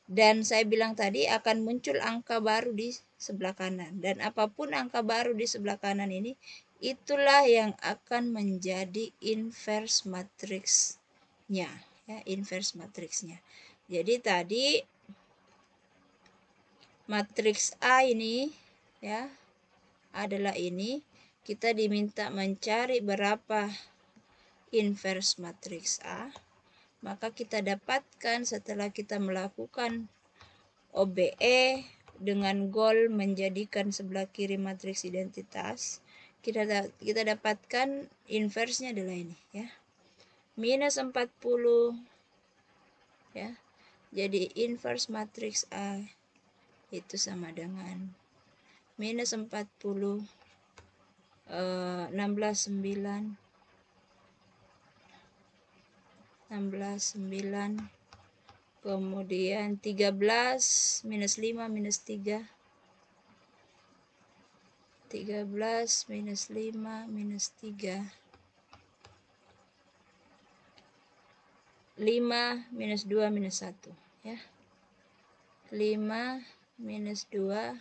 Dan saya bilang tadi akan muncul angka baru di sebelah kanan, dan apapun angka baru di sebelah kanan ini, itulah yang akan menjadi inverse matriksnya, ya, inverse matriksnya. Jadi tadi matriks A ini, ya, adalah ini. Kita diminta mencari berapa inverse matriks A, maka kita dapatkan setelah kita melakukan OBE dengan goal menjadikan sebelah kiri matriks identitas, kita dapatkan inverse-nya adalah ini, ya. Minus 40, ya. Jadi inverse matriks A itu sama dengan minus 40, 16 9, 16 9, kemudian 13 minus 5 minus 3, 13 minus 5 minus 3, 5 minus 2 minus 1, ya. 5 minus 2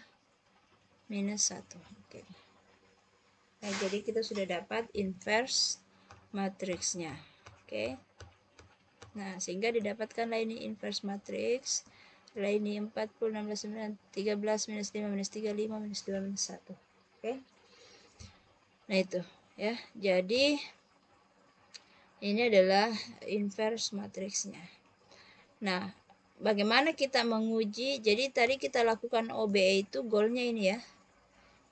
minus 1. Oke. Nah, jadi kita sudah dapat inverse matriksnya. Oke. Nah, sehingga didapatkanlah ini inverse matrix. Setelah ini 40, 16, 9, 13, minus 5, minus 3, 5, minus 2, minus 1. Oke. Nah, itu, ya. Jadi ini adalah inverse matriksnya. Nah, bagaimana kita menguji? Jadi tadi kita lakukan OBE itu goalnya ini, ya.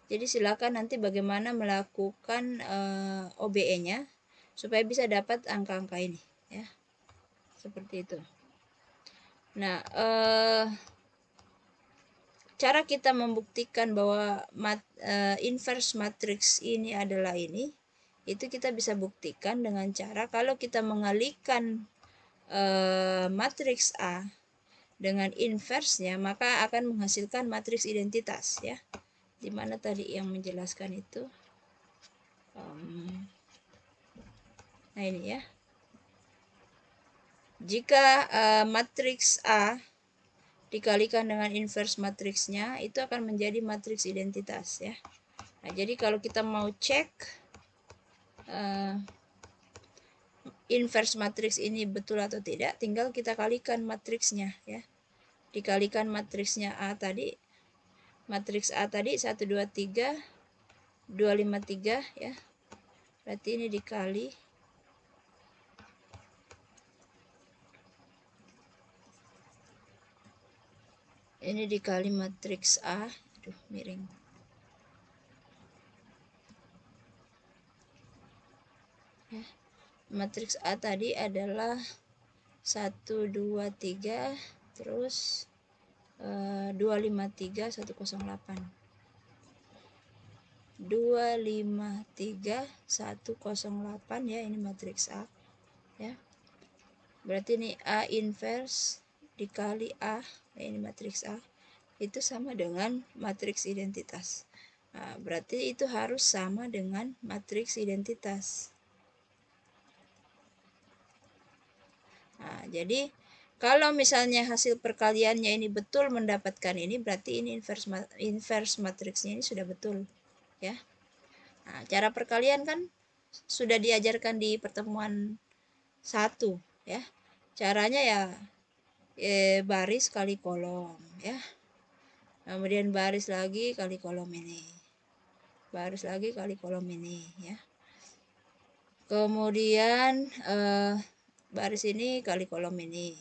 Jadi silakan nanti bagaimana melakukan OBE-nya supaya bisa dapat angka-angka ini, ya. Seperti itu. Nah, cara kita membuktikan bahwa inverse matrix ini adalah ini, itu kita bisa buktikan dengan cara kalau kita mengalihkan matriks A dengan inverse-nya, maka akan menghasilkan matriks identitas, ya. Di mana tadi yang menjelaskan itu? Nah, ini, ya. Jika matriks A dikalikan dengan inverse matriksnya, itu akan menjadi matriks identitas, ya. Nah, jadi kalau kita mau cek inverse matriks ini betul atau tidak, tinggal kita kalikan matriksnya, ya. Dikalikan matriksnya A tadi, matriks A tadi 1 2 3 2 5 3, ya. Berarti ini dikali matriks A. Aduh, miring. Ya. Matriks A tadi adalah 1 2 3 terus 2 5 3 1 0 8. 2 5 3 1 0 8, ya, ini matriks A, ya. Berarti ini A inverse dikali A, ya, ini matriks A, itu sama dengan matriks identitas. Nah, berarti itu harus sama dengan matriks identitas. Nah, jadi kalau misalnya hasil perkaliannya ini betul mendapatkan ini, berarti ini inverse matriksnya ini sudah betul, ya. Nah, cara perkalian kan sudah diajarkan di pertemuan 1, ya. Caranya ya baris kali kolom, ya. Kemudian baris lagi kali kolom ini. Baris lagi kali kolom ini, ya. Kemudian baris ini kali kolom ini.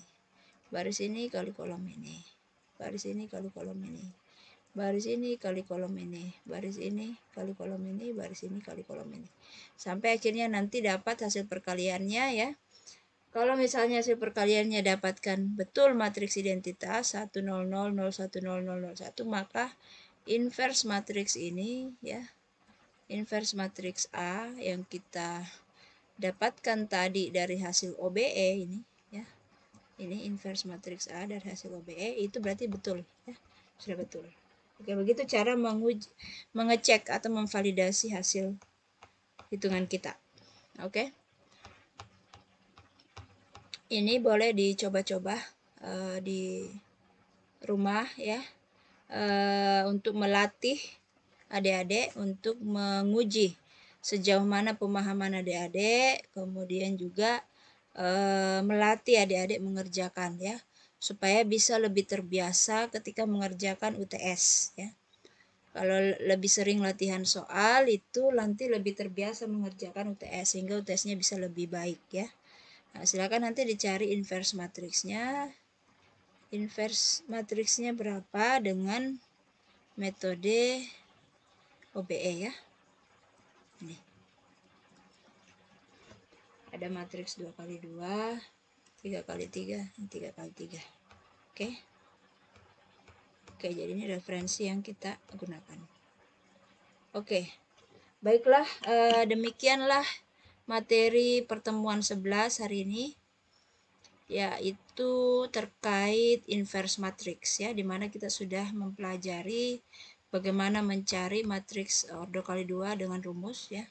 baris ini kali kolom ini, baris ini kali kolom ini, baris ini kali kolom ini, baris ini kali kolom ini, baris ini kali kolom ini, sampai akhirnya nanti dapat hasil perkaliannya ya. Kalau misalnya hasil perkaliannya dapatkan betul matriks identitas 1 0 0 0 1 0 0 0 1, maka inverse matriks ini ya, inverse matriks A yang kita dapatkan tadi dari hasil OBE ini ya, ini inverse matriks A dari hasil OBE itu berarti betul ya, sudah betul. Oke, begitu cara mengecek atau memvalidasi hasil hitungan kita. Oke, ini boleh dicoba-coba di rumah ya, untuk melatih adik-adik untuk menguji sejauh mana pemahaman adik-adik, kemudian juga melatih adik-adik mengerjakan ya, supaya bisa lebih terbiasa ketika mengerjakan UTS ya. Kalau lebih sering latihan soal itu nanti lebih terbiasa mengerjakan UTS sehingga UTS-nya bisa lebih baik ya. Nah, silakan nanti dicari inverse matriksnya. Inverse matriksnya berapa dengan metode OBE ya. Ini. Ada matriks 2 kali 2, 3 kali 3, 3 kali 3. Oke. Oke, jadi ini referensi yang kita gunakan. Oke. Baiklah, demikianlah materi pertemuan 11 hari ini, yaitu terkait inverse matrix ya, dimana kita sudah mempelajari bagaimana mencari matriks ordo kali 2 dengan rumus ya,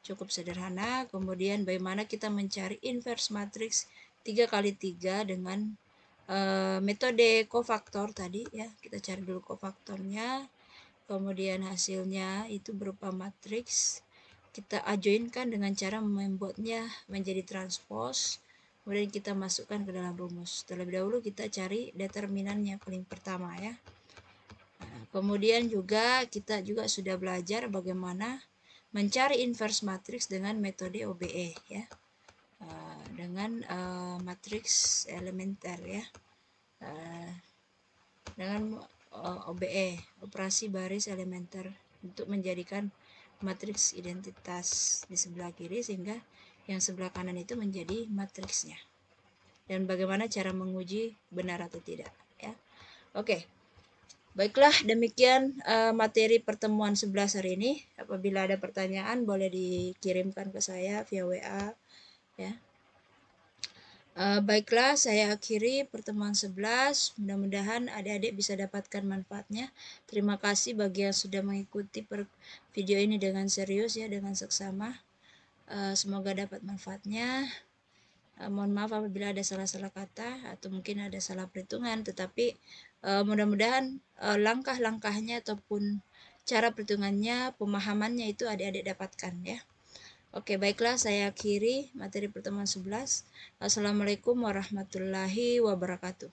cukup sederhana. Kemudian bagaimana kita mencari inverse matrix 3 kali 3 dengan metode kofaktor tadi ya, kita cari dulu kofaktornya, kemudian hasilnya itu berupa matriks, kita adjoinkan dengan cara membuatnya menjadi transpose, kemudian kita masukkan ke dalam rumus. Terlebih dahulu kita cari determinannya paling pertama ya. Nah, kemudian juga kita juga sudah belajar bagaimana mencari inverse matrix dengan metode OBE ya, dengan matriks elementer ya, dengan OBE, operasi baris elementer, untuk menjadikan matriks identitas di sebelah kiri sehingga yang sebelah kanan itu menjadi matriksnya, dan bagaimana cara menguji benar atau tidak ya. Oke, baiklah, demikian materi pertemuan 11 hari ini. Apabila ada pertanyaan boleh dikirimkan ke saya via WA ya. Baiklah, saya akhiri pertemuan 11. Mudah-mudahan adik-adik bisa dapatkan manfaatnya. Terima kasih bagi yang sudah mengikuti video ini dengan serius ya, dengan seksama. Semoga dapat manfaatnya. Mohon maaf apabila ada salah-salah kata atau mungkin ada salah perhitungan, tetapi mudah-mudahan langkah-langkahnya ataupun cara perhitungannya, pemahamannya itu adik-adik dapatkan ya. Oke, baiklah, saya akhiri materi pertemuan 11. Assalamualaikum warahmatullahi wabarakatuh.